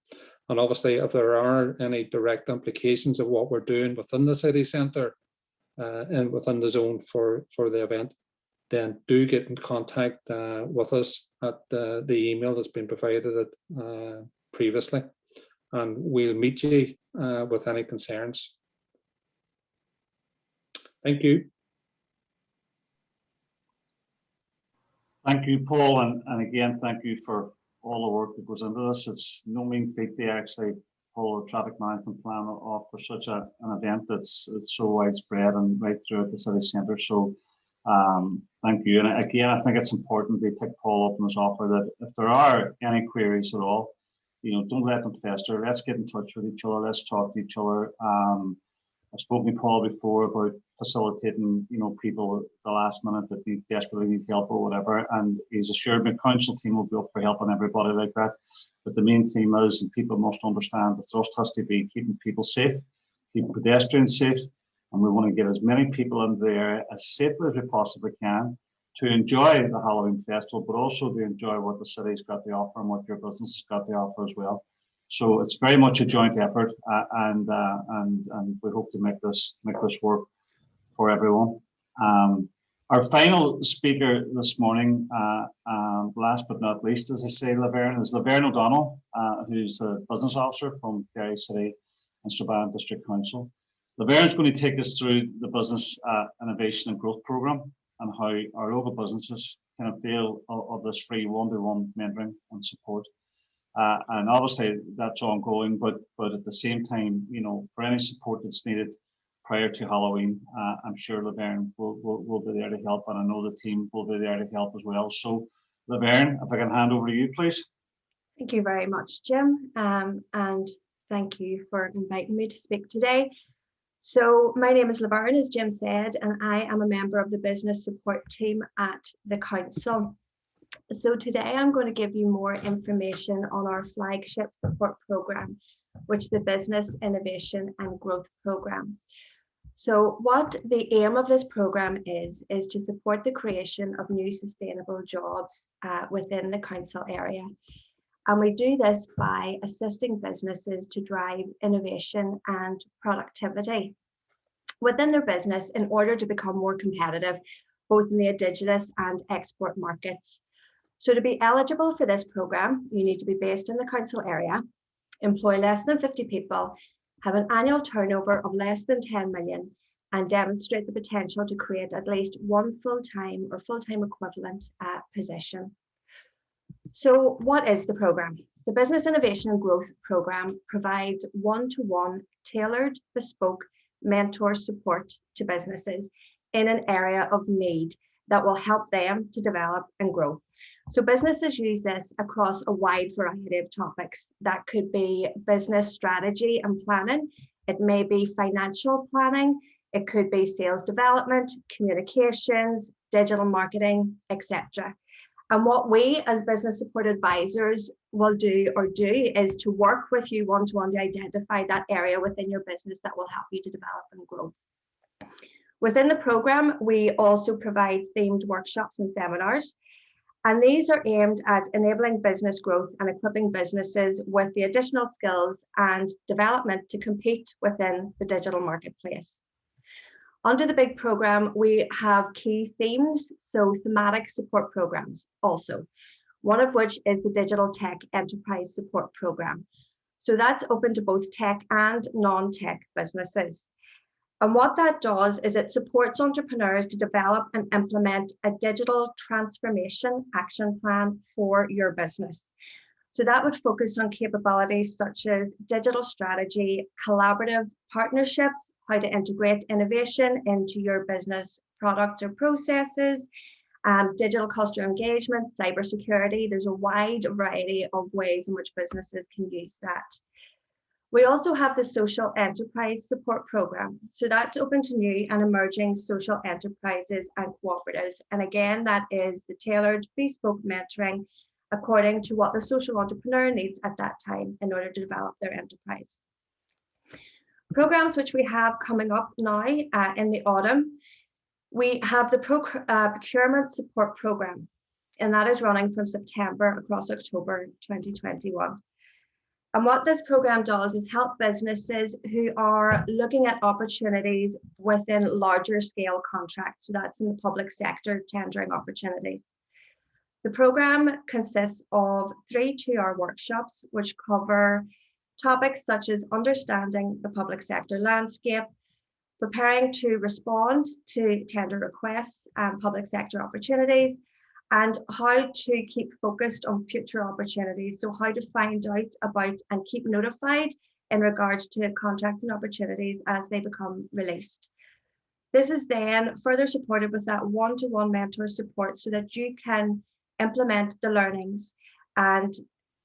And obviously, if there are any direct implications of what we're doing within the city centre and within the zone for the event, then do get in contact with us at the email that's been provided previously, and we'll meet you with any concerns. Thank you. Thank you, Paul, and again, thank you for all the work that goes into this. It's no mean feat to actually pull a traffic management plan off for such an event that's so widespread and right throughout the city centre. So thank you. And again, I think it's important to take Paul up on his offer that if there are any queries at all, don't let them fester. Let's get in touch with each other. Let's talk to each other. I spoke to Paul before about facilitating, people at the last minute that they desperately need help or whatever. And he's assured me council team will be up for helping everybody like that. But the main theme is, and people must understand, the thrust has to be keeping people safe, keeping pedestrians safe. And we want to get as many people in there as safely as we possibly can to enjoy the Halloween festival, but also to enjoy what the city's got to offer and what your business has got to offer as well. So it's very much a joint effort, and we hope to make this work for everyone. Our final speaker this morning, last but not least, as I say, Laverne, is Laverne O'Donnell, who's the business officer from Derry City and Strabane District Council. Laverne is going to take us through the business innovation and growth program and how our local businesses can avail of this free one-to-one mentoring and support. And obviously that's ongoing, but at the same time, for any support that's needed prior to Halloween, I'm sure Laverne will be there to help, and I know the team will be there to help as well. So Laverne, if I can hand over to you, please. Thank you very much, Jim, and thank you for inviting me to speak today. So my name is Laverne, as Jim said, and I am a member of the business support team at the council. So today I'm going to give you more information on our flagship support programme, which is the Business Innovation and Growth Programme. So what the aim of this programme is to support the creation of new sustainable jobs within the council area. And we do this by assisting businesses to drive innovation and productivity within their business in order to become more competitive, both in the indigenous and export markets. So to be eligible for this programme, you need to be based in the council area, employ less than 50 people, have an annual turnover of less than 10 million, and demonstrate the potential to create at least one full-time or full-time equivalent position. So what is the programme? The Business Innovation and Growth Programme provides one-to-one tailored, bespoke mentor support to businesses in an area of need that will help them to develop and grow. So businesses use this across a wide variety of topics. That could be business strategy and planning. It may be financial planning. It could be sales development, communications, digital marketing, etc. And what we as business support advisors will do is to work with you one-to-one to identify that area within your business that will help you to develop and grow. Within the programme, we also provide themed workshops and seminars, and these are aimed at enabling business growth and equipping businesses with the additional skills and development to compete within the digital marketplace. Under the big programme, we have key themes, so thematic support programmes also, one of which is the Digital Tech Enterprise Support Programme. So that's open to both tech and non-tech businesses. And what that does is it supports entrepreneurs to develop and implement a digital transformation action plan for your business. So that would focus on capabilities such as digital strategy, collaborative partnerships, how to integrate innovation into your business products or processes, digital customer engagement, cybersecurity. There's a wide variety of ways in which businesses can use that. We also have the Social Enterprise Support Programme. So that's open to new and emerging social enterprises and cooperatives. And again, that is the tailored bespoke mentoring according to what the social entrepreneur needs at that time in order to develop their enterprise. Programs which we have coming up now in the autumn, we have the Procurement Support Programme, and that is running from September across October 2021. And what this programme does is help businesses who are looking at opportunities within larger scale contracts. So that's in the public sector tendering opportunities. The programme consists of 3 2-hour workshops which cover topics such as understanding the public sector landscape, preparing to respond to tender requests and public sector opportunities, and how to keep focused on future opportunities. So how to find out about and keep notified in regards to contracts and opportunities as they become released. This is then further supported with that one-to-one mentor support so that you can implement the learnings and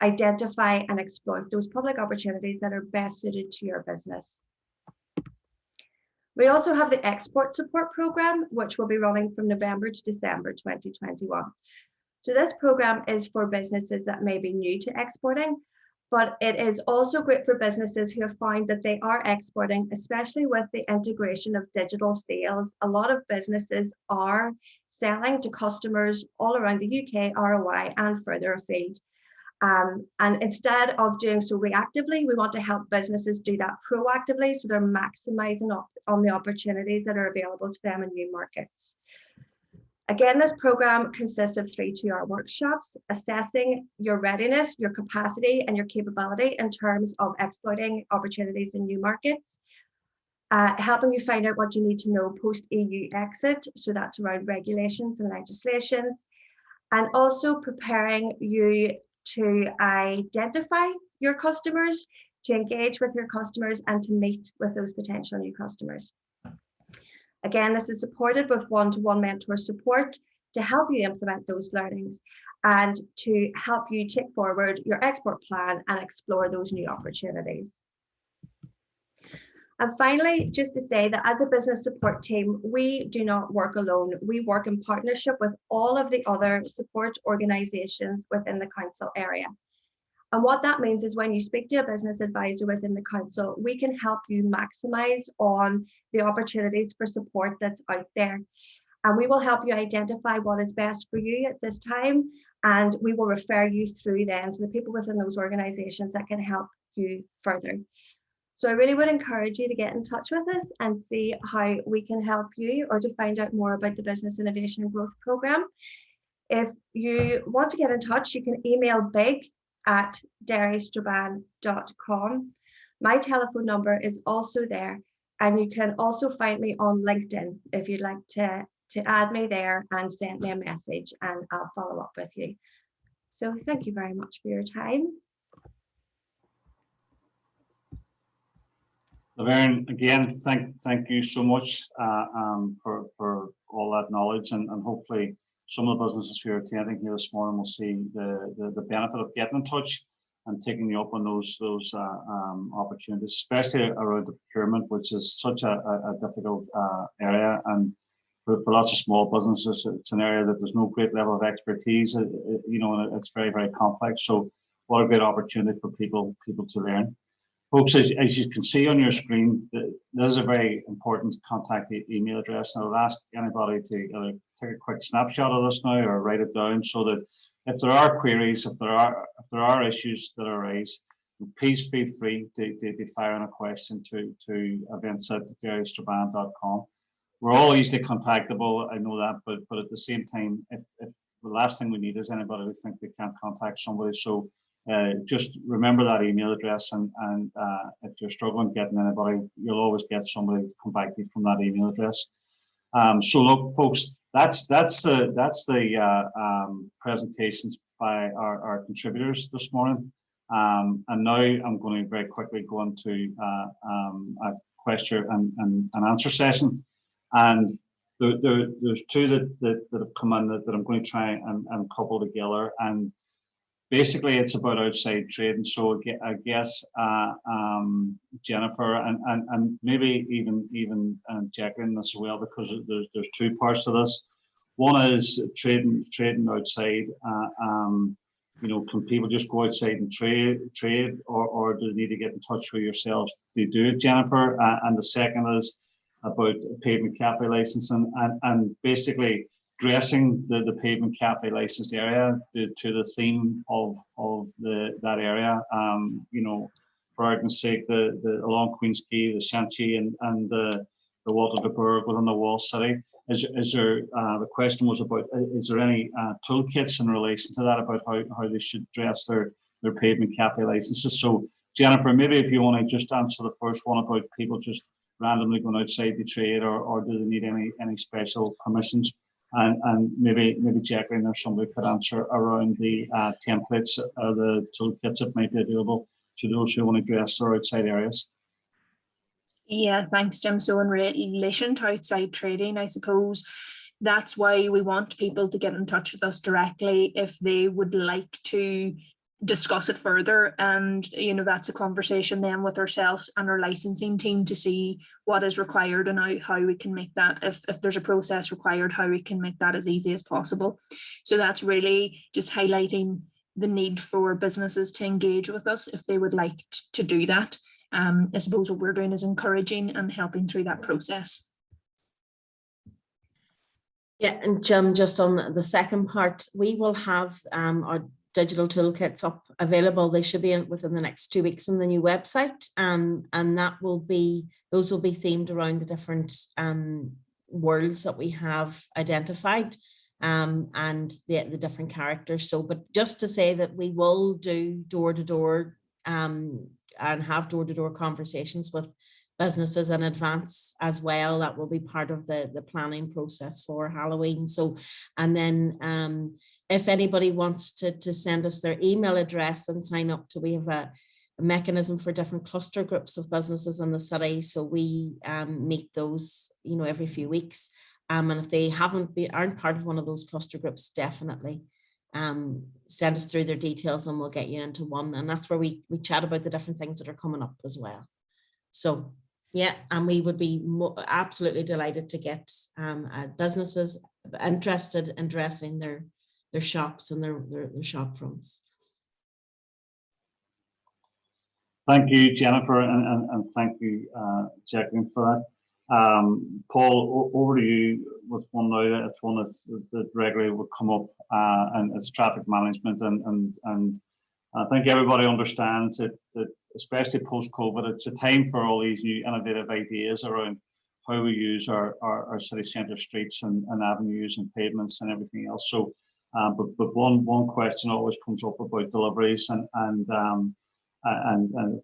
identify and exploit those public opportunities that are best suited to your business. We also have the Export Support Programme, which will be running from November to December 2021. So this programme is for businesses that may be new to exporting, but it is also great for businesses who have found that they are exporting, especially with the integration of digital sales. A lot of businesses are selling to customers all around the UK, ROI, and further afield. And instead of doing so reactively, we want to help businesses do that proactively so they're maximizing on the opportunities that are available to them in new markets. Again, this programme consists of 3 2-hour workshops, assessing your readiness, your capacity, and your capability in terms of exploiting opportunities in new markets, helping you find out what you need to know post-EU exit, so that's around regulations and legislations, and also preparing you to identify your customers, to engage with your customers, and to meet with those potential new customers. Again, this is supported with one-to-one mentor support to help you implement those learnings and to help you take forward your export plan and explore those new opportunities. And finally, just to say that as a business support team, we do not work alone. We work in partnership with all of the other support organisations within the council area. And what that means is when you speak to a business advisor within the council, we can help you maximise on the opportunities for support that's out there. And we will help you identify what is best for you at this time. And we will refer you through then to the people within those organisations that can help you further. So I really would encourage you to get in touch with us and see how we can help you, or to find out more about the Business Innovation and Growth Programme. If you want to get in touch, you can email big@daharistrabane.com. My telephone number is also there, and you can also find me on LinkedIn if you'd like to add me there and send me a message, and I'll follow up with you. So thank you very much for your time. Laverne, again, thank you so much for all that knowledge, and hopefully some of the businesses who are attending here this morning will see the benefit of getting in touch and taking you up on those opportunities, especially around the procurement, which is such a difficult area. And for lots of small businesses, it's an area that there's no great level of expertise. You know, it's very, very complex. So what a great opportunity for people to learn. Folks, as you can see on your screen, there's a very important contact email address, and I'll ask anybody to either take a quick snapshot of this now or write it down, so that if there are queries, if there are issues that arise, please feel free to fire in a question to events@daharistrabane.com. We're all easily contactable, I know that, but at the same time, if the last thing we need is anybody who think they can't contact somebody. So just remember that email address, and if you're struggling getting anybody, you'll always get somebody to come back to you from that email address. So look, folks, that's the presentations by our contributors this morning. And now I'm going to very quickly go into a question and answer session. And there's two that have come in that I'm going to try and couple together. And basically, it's about outside trading. So I guess Jennifer and maybe even Jacqueline as well, because there's two parts to this. One is trading outside. You know, can people just go outside and trade, or do they need to get in touch with yourselves to do it, Jennifer? And the second is about pavement cafe licensing and basically dressing the pavement cafe licensed area to the theme of that area. You know, for argument's sake, the along Queen's Quay, the Shanty, and the Walter de Burgh within the Wall City. Is there the question was about, is there any toolkits in relation to that about how they should dress their pavement cafe licenses? So Jennifer, maybe if you want to just answer the first one about people just randomly going outside the trade, or do they need any special permissions? And maybe Jacqueline or somebody could answer around the templates or the toolkits that might be available to those who want to dress their outside areas. Yeah, thanks, Jim. So in relation to outside trading, I suppose that's why we want people to get in touch with us directly if they would like to discuss it further. And, you know, that's a conversation then with ourselves and our licensing team to see what is required and how we can make that, if there's a process required, how we can make that as easy as possible. So that's really just highlighting the need for businesses to engage with us if they would like to do that. I suppose what we're doing is encouraging and helping through that process. Yeah, and Jim, just on the second part, we will have our digital toolkits up available. They should be within the next 2 weeks on the new website, and those will be themed around the different worlds that we have identified, and the different characters. So, but just to say that we will do door-to-door and have door-to-door conversations with businesses in advance as well. That will be part of the planning process for Halloween. So, and then if anybody wants to send us their email address and sign up to, we have a mechanism for different cluster groups of businesses in the city. So we meet those, you know, every few weeks. And if they aren't part of one of those cluster groups, definitely send us through their details and we'll get you into one. And that's where we chat about the different things that are coming up as well. So Yeah, and we would be absolutely delighted to get businesses interested in dressing their shops and their shop fronts. Thank you, Jennifer, and thank you, Jacqueline, for that. Paul, over to you with one now. It's one that regularly would come up, and it's traffic management, and I think everybody understands that especially post-COVID, it's a time for all these new innovative ideas around how we use our city centre streets and avenues and pavements and everything else. So, but one question always comes up about deliveries and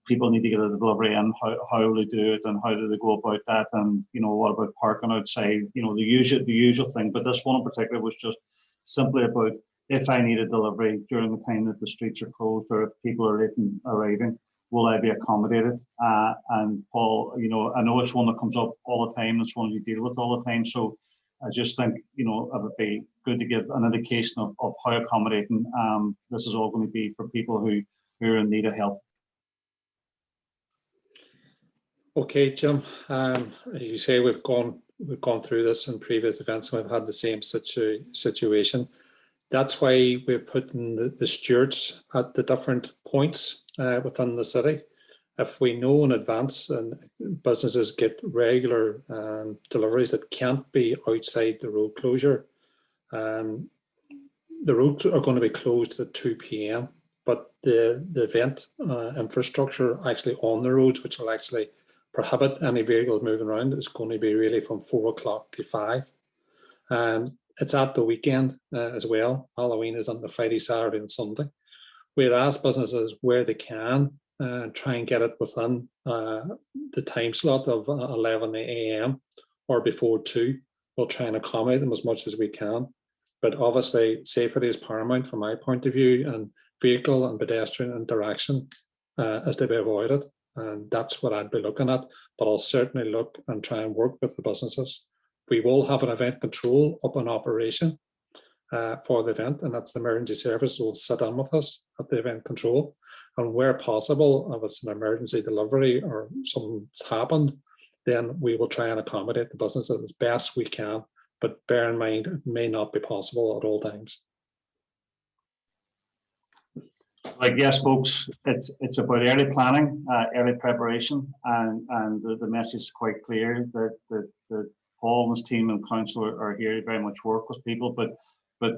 people need to get a delivery and how will they do it and how do they go about that, and what about parking outside, the usual thing. But this one in particular was just simply about if I need a delivery during the time that the streets are closed or if people are late in arriving, will I be accommodated? And Paul, I know it's one that comes up all the time, it's one you deal with all the time, so I just think it would be good to give an indication of how accommodating this is all going to be for people who are in need of help. Okay, Jim. As you say, we've gone through this in previous events, and we've had the same situation. That's why we're putting the stewards at the different points within the city. If we know in advance and businesses get regular deliveries that can't be outside the road closure, the roads are going to be closed at 2 p.m. But the event infrastructure actually on the roads, which will actually prohibit any vehicles moving around, is going to be really from 4 o'clock to 5. It's at the weekend as well. Halloween is on the Friday, Saturday and Sunday. We'd ask businesses where they can try and get it within the time slot of 11 a.m. or before 2. We'll try and accommodate them as much as we can. But obviously safety is paramount from my point of view, and vehicle and pedestrian interaction is to be avoided. And that's what I'd be looking at. But I'll certainly look and try and work with the businesses. We will have an event control up in operation for the event, and that's the emergency service will sit in with us at the event control. And where possible, if it's an emergency delivery or something's happened, then we will try and accommodate the businesses as best we can. But bear in mind, it may not be possible at all times. I guess, folks, it's about early planning, early preparation, and the message is quite clear that Paul and his team and council are here to very much work with people, but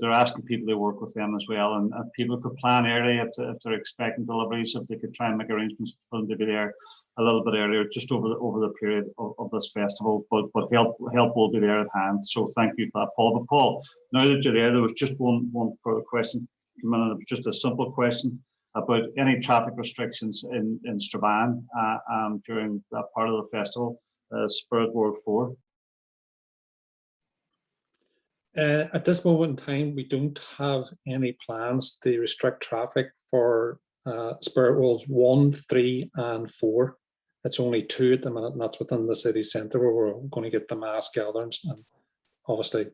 they're asking people to work with them as well. And if people could plan early, if they're expecting deliveries, if they could try and make arrangements for them to be there a little bit earlier, just over the period of this festival. But help will be there at hand. So thank you for that, Paul. But Paul, now that you're there was just one further question. Just a simple question about any traffic restrictions in Strabane during that part of the festival, Spirit World 4. At this moment in time, we don't have any plans to restrict traffic for Spirit Worlds 1, 3 and 4. It's only 2 at the minute, and that's within the city centre where we're going to get the mass gatherings and obviously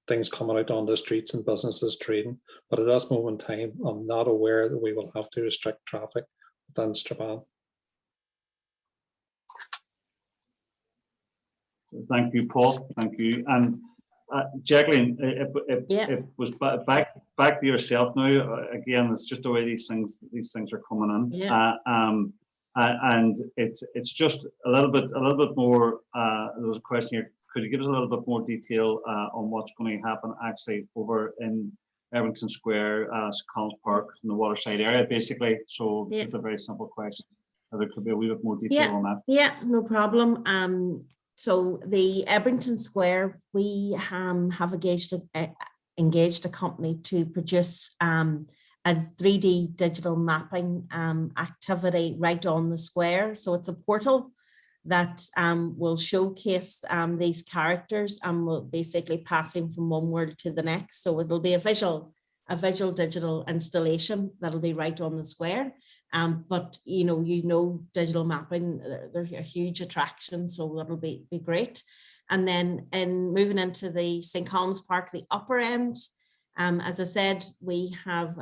things coming out on the streets and businesses trading. But at this moment in time, I'm not aware that we will have to restrict traffic within Strabane. Thank you, Paul. Thank you. And Jacqueline, it was back to yourself now. Again, it's just the way these things are coming in. Yeah. And it's just a little bit more. There was a question here. Could you give us a little bit more detail on what's going to happen actually over in Everton Square, Collins Park, in the waterside area, basically? So just a very simple question. There could be a wee bit more detail on that. Yeah, no problem. So the Everton Square, we have engaged a company to produce a 3D digital mapping activity right on the square. So it's a portal that will showcase these characters and will basically passing from one world to the next. So it'll be a visual digital installation that'll be right on the square. But you know, digital mapping, they're a huge attraction, so that'll be great. And then in moving into the St. Colum's Park, the upper end, As I said, we have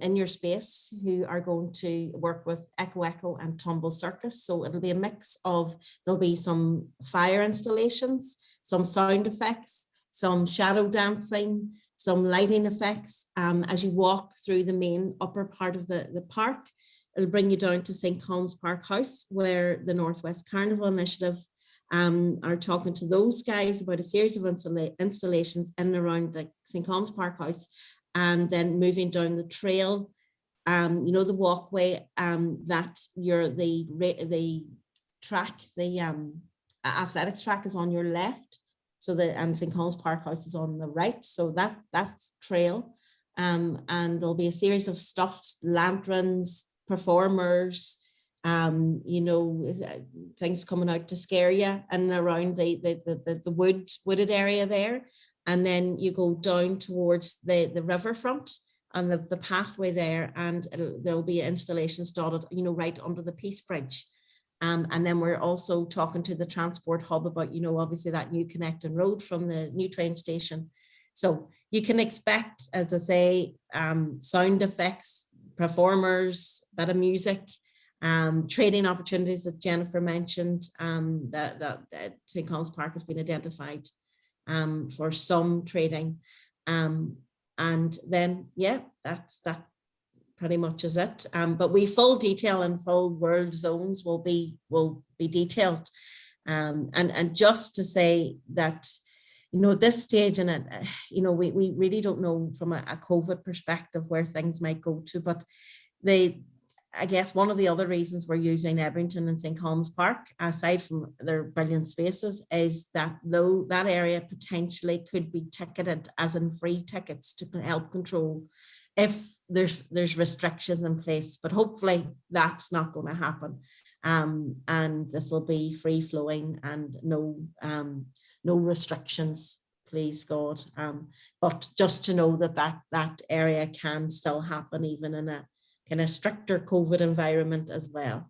In Your Space who are going to work with Echo and Tumble Circus. So it'll be a mix of, there'll be some fire installations, some sound effects, some shadow dancing, some lighting effects. As you walk through the main upper part of the park, it'll bring you down to St. Colm's Park House, where the Northwest Carnival Initiative are talking to those guys about a series of installations in and around the St. Colm's Park House, and then moving down the trail, you know, the walkway that the track, the athletics track is on your left, so the St. Colm's Park House is on the right, so that's trail, and there'll be a series of stuffs, lanterns, performers, you know, things coming out to scare you, and around the wooded area there. And then you go down towards the riverfront and the pathway there, and there'll be installations dotted, you know, right under the Peace Bridge. And then we're also talking to the transport hub about, you know, obviously that new connecting road from the new train station. So you can expect, as I say, sound effects, performers, bit of music, trading opportunities that Jennifer mentioned, that St. Colm's Park has been identified for some trading. And then, yeah, that pretty much is it. But we full detail and full world zones will be detailed. And just to say that, you know, at this stage in it, you know, we really don't know from a COVID perspective where things might go to, but I guess one of the other reasons we're using Ebrington and St. Colm's Park, aside from their brilliant spaces, is that though that area potentially could be ticketed, as in free tickets, to help control if there's restrictions in place, but hopefully that's not going to happen. And this will be free flowing and no restrictions, please God. But just to know that area can still happen even in a kind of stricter COVID environment as well.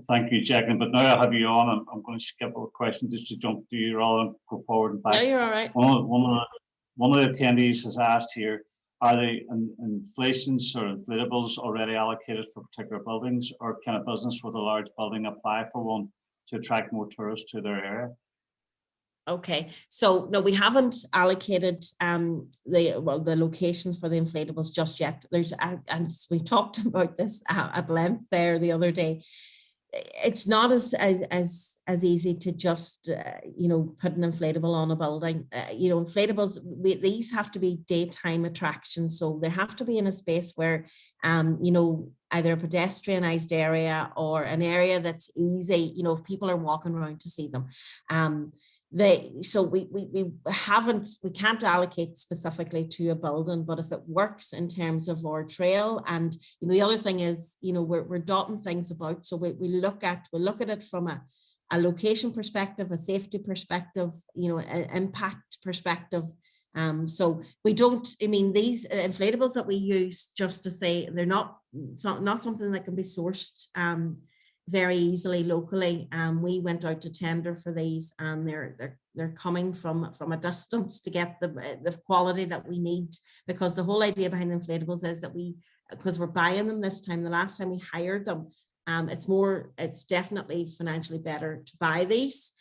Thank you, Jacqueline. But now I have you on, I'm going to skip a question just to jump to you rather than go forward and back. No, you're all right. One of the attendees has asked here, are the inflations or inflatables already allocated for particular buildings, or can a business with a large building apply for one to attract more tourists to their area? Okay, so no, we haven't allocated the locations for the inflatables just yet. And we talked about this at length there the other day. It's not as easy to just you know, put an inflatable on a building. You know, inflatables, these have to be daytime attractions, so they have to be in a space where you know, either a pedestrianized area or an area that's easy, you know, if people are walking around to see them. So we can't allocate specifically to a building, but if it works in terms of our trail, and you know, the other thing is, you know, we're dotting things about, so we look at it from a location perspective, a safety perspective, you know, an impact perspective. So we don't, I mean, these inflatables that we use, just to say, they're not something that can be sourced very easily locally. We went out to tender for these, and they're coming from a distance to get the quality that we need, because the whole idea behind inflatables is that because we're buying them this time, the last time we hired them, it's definitely financially better to buy these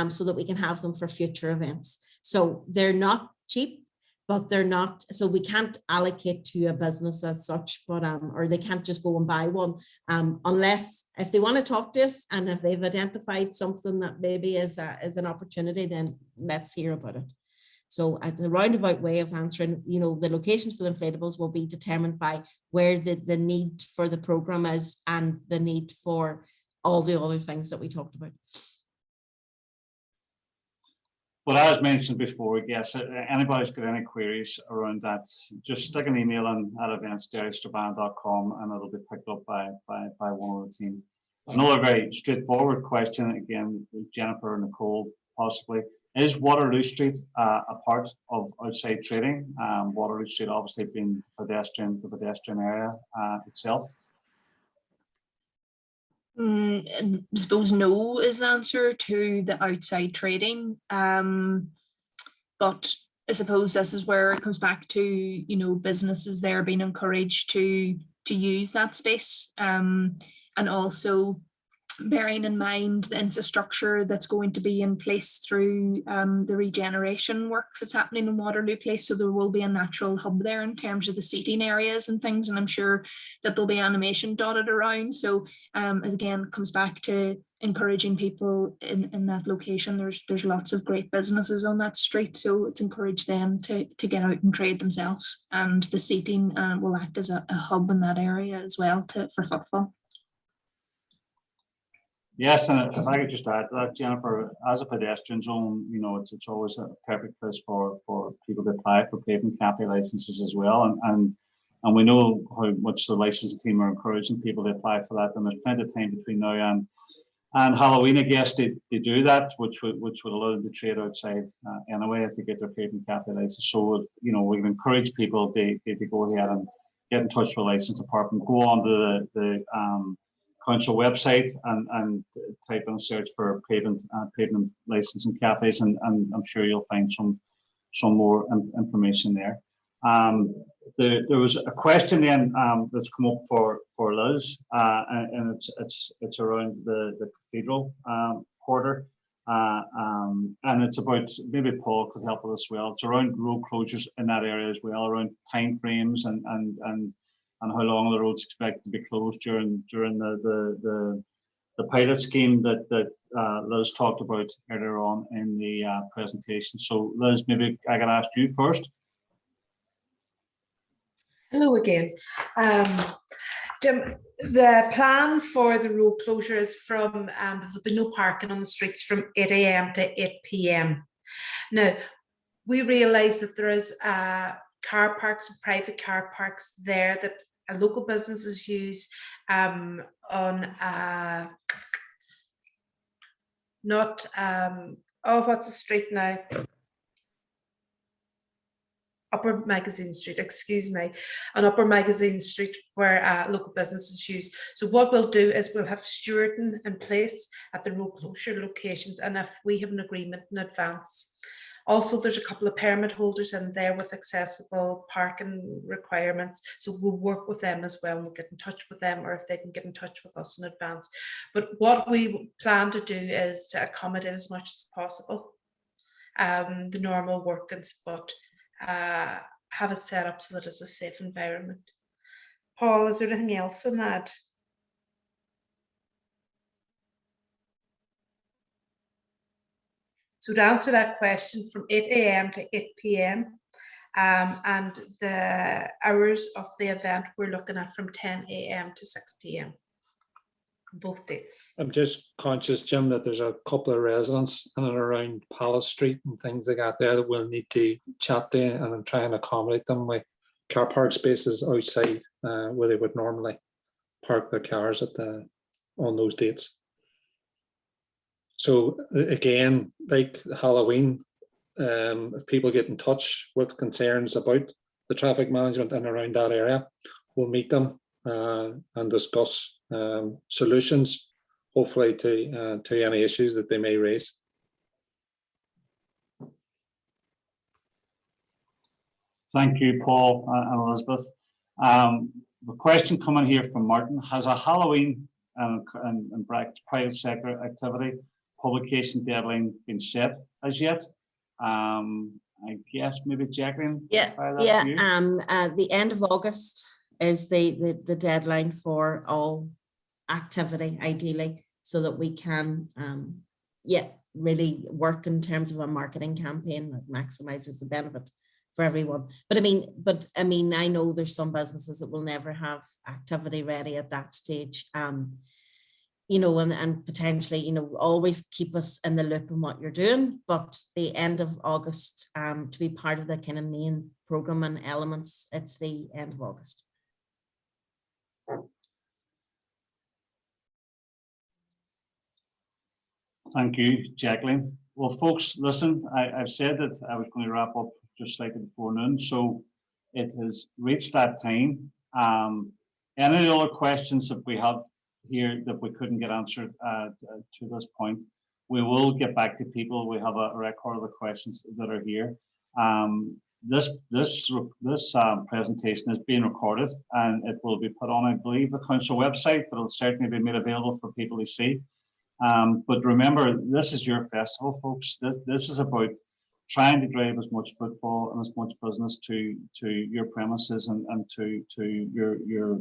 so that we can have them for future events. So they're not cheap, but they're not, so we can't allocate to a business as such, but or they can't just go and buy one, unless if they want to talk to us, and if they've identified something that maybe is an opportunity, then let's hear about it. So as a roundabout way of answering, you know, the locations for the inflatables will be determined by where the need for the program is, and the need for all the other things that we talked about. But as mentioned before, yes, anybody's got any queries around that, just stick an email in at events@derrystrabane.com, and it'll be picked up by one of the team. Another very straightforward question, again, Jennifer or Nicole possibly, is Waterloo Street a part of outside trading? Waterloo Street obviously being the pedestrian area itself. I suppose no is the answer to the outside trading, but I suppose this is where it comes back to, you know, businesses there being encouraged to use that space, and also bearing in mind the infrastructure that's going to be in place through the regeneration works that's happening in Waterloo Place. So there will be a natural hub there in terms of the seating areas and things, and I'm sure that there'll be animation dotted around. So again, it comes back to encouraging people in that location. There's lots of great businesses on that street, so it's encouraged them to get out and trade themselves, and the seating will act as a hub in that area as well for footfall. Yes, and if I could just add to that, Jennifer, as a pedestrian zone, you know, it's always a perfect place for people to apply for pavement cafe licenses as well, and we know how much the licensing team are encouraging people to apply for that, and there's plenty of time between now and Halloween, I guess, to do that, which would allow them to trade outside anyway if they get their pavement cafe license. So, you know, we can encourage people to go ahead and get in touch with a licensed department, go on to the council website and type in a search for pavement licensing cafes, and I'm sure you'll find some more information there. There was a question then that's come up for Liz, and it's around the cathedral quarter, and it's about, maybe Paul could help with as well. It's around road closures in that area as well, around time frames and how long the road's expected to be closed during the pilot scheme that Liz talked about earlier on in the presentation. So Liz, maybe I can ask you first. Hello again. Jim, the plan for the road closure is from, there'll be no parking on the streets from 8 AM to 8 PM. Now, we realise that there is car parks, private car parks there that local businesses use on what's the street now? Upper Magazine Street, excuse me, on Upper Magazine Street, where local businesses use. So what we'll do is we'll have stewarding in place at the road closure locations, and if we have an agreement in advance. Also, there's a couple of permit holders in there with accessible parking requirements. So we'll work with them as well. We'll get in touch with them, or if they can get in touch with us in advance. But what we plan to do is to accommodate as much as possible the normal workings, but have it set up so that it's a safe environment. Paul, is there anything else on that? So to answer that question, from 8 AM to 8 PM, and the hours of the event we're looking at from 10 AM to 6 PM, both dates. I'm just conscious, Jim, that there's a couple of residents in and around Palace Street and things like that there that we'll need to chat to, and I'm trying to accommodate them with car park spaces outside where they would normally park their cars on those dates. So again, like Halloween, if people get in touch with concerns about the traffic management in and around that area, we'll meet them and discuss solutions, hopefully to any issues that they may raise. Thank you, Paul and Elizabeth. The question coming here from Martin: has a Halloween and private sector activity publication deadline been set as yet? I guess maybe Jacqueline. The end of August is the deadline for all activity, ideally, so that we can really work in terms of a marketing campaign that maximizes the benefit for everyone. But I mean, I know there's some businesses that will never have activity ready at that stage. You know, and potentially, you know, always keep us in the loop on what you're doing. But the end of August, to be part of the kind of main program and elements, it's the end of August. Thank you, Jacqueline. Well, folks, listen, I've said that I was going to wrap up just slightly before noon, so it has reached that time. Any other questions that we have here that we couldn't get answered to this point, we will get back to people. We have a record of the questions that are here. This presentation is being recorded and it will be put on, I believe, the council website, but it'll certainly be made available for people to see. But remember, this is your festival, folks. This is about trying to drive as much football and as much business to your premises and to your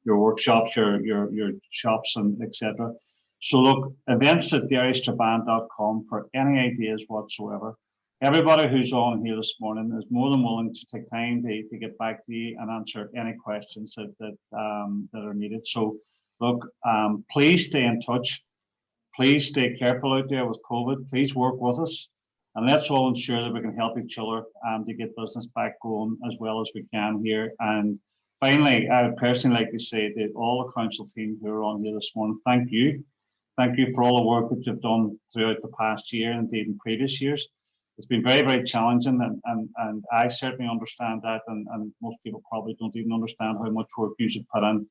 workshops, your shops, and etc. So look, events at daharystrabane.com for any ideas whatsoever. Everybody who's on here this morning is more than willing to take time to get back to you and answer any questions that are needed. So look, please stay in touch. Please stay careful out there with COVID. Please work with us, and let's all ensure that we can help each other to get business back going as well as we can here. And finally, I would personally like to say to all the council team who are on here this morning, thank you. Thank you for all the work that you've done throughout the past year, indeed in previous years. It's been very, very challenging, and I certainly understand that, and most people probably don't even understand how much work you should put in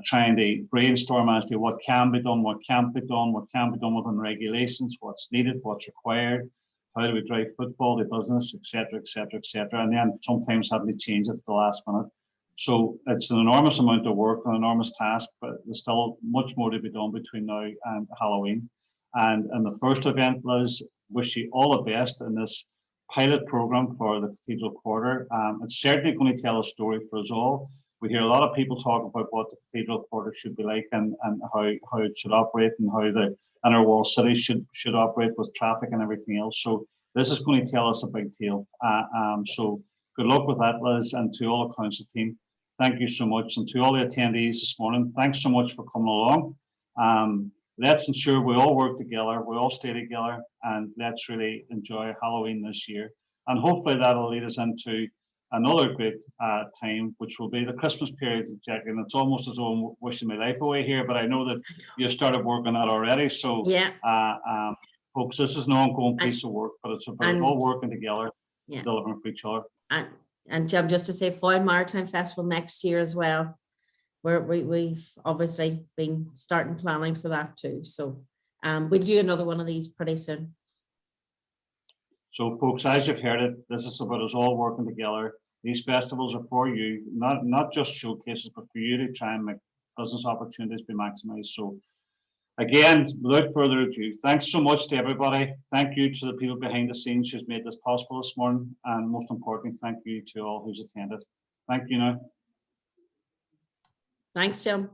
trying to brainstorm as to what can be done, what can't be done, what can be done within regulations, what's needed, what's required, how do we drive football, the business, etc., etc., etc., and then sometimes having to change it at the last minute. So it's an enormous amount of work, an enormous task, but there's still much more to be done between now and Halloween. And the first event, Liz, wish you all the best in this pilot program for the Cathedral Quarter. It's certainly going to tell a story for us all. We hear a lot of people talk about what the Cathedral Quarter should be like and how it should operate and how the inner wall city should operate with traffic and everything else. So this is going to tell us a big tale. So good luck with that, Liz, and to all the council team. Thank you so much. And to all the attendees this morning, thanks so much for coming along. Let's ensure we all work together, we all stay together, and let's really enjoy Halloween this year. And hopefully that'll lead us into another great time, which will be the Christmas period, exactly. And it's almost as though I'm wishing my life away here, but I know that you started working on that already. So yeah, folks, this is an ongoing piece of work, but it's about all working together, yeah, delivering for each other. And Jim, just to say, Foyle Maritime Festival next year as well. We've obviously been starting planning for that too. So we'll do another one of these pretty soon. So folks, as you've heard it, this is about us all working together. These festivals are for you, not just showcases, but for you to try and make business opportunities be maximized. So again, without further ado, thanks so much to everybody. Thank you to the people behind the scenes who's made this possible this morning. And most importantly, thank you to all who's attended. Thank you now. Thanks, Jim.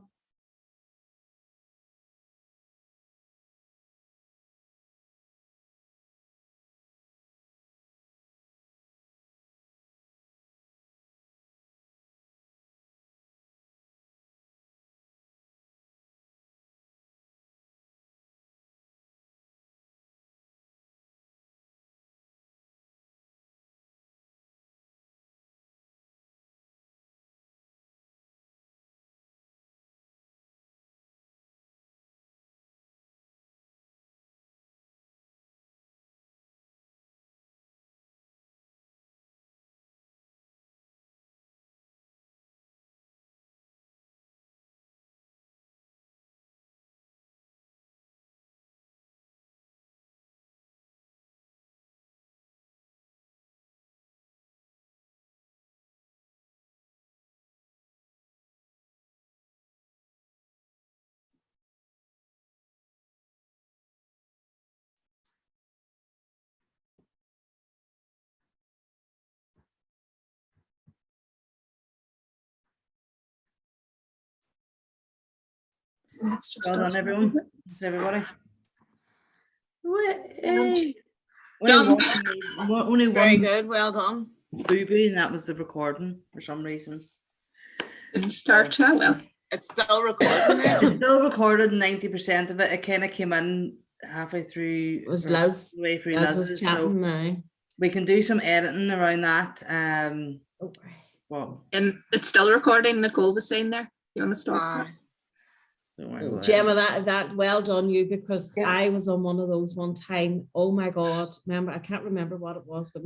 Well done, everyone. Thanks, everybody. Done. Only Very one good. Well done. boo-boo, and that was the recording for some reason. Didn't start that well. It's still recording now. It's still recorded 90% of it. It kind of came in halfway through. It was Liz. Way through Liz Liz's, was so chatting now. we can do some editing around that. Okay. Well, And it's still recording. Nicole was saying there. You want to stop? don't worry about it. Gemma, that well done you, because Yeah. I was on one of those one time. Oh my God. Remember, I can't remember what it was, but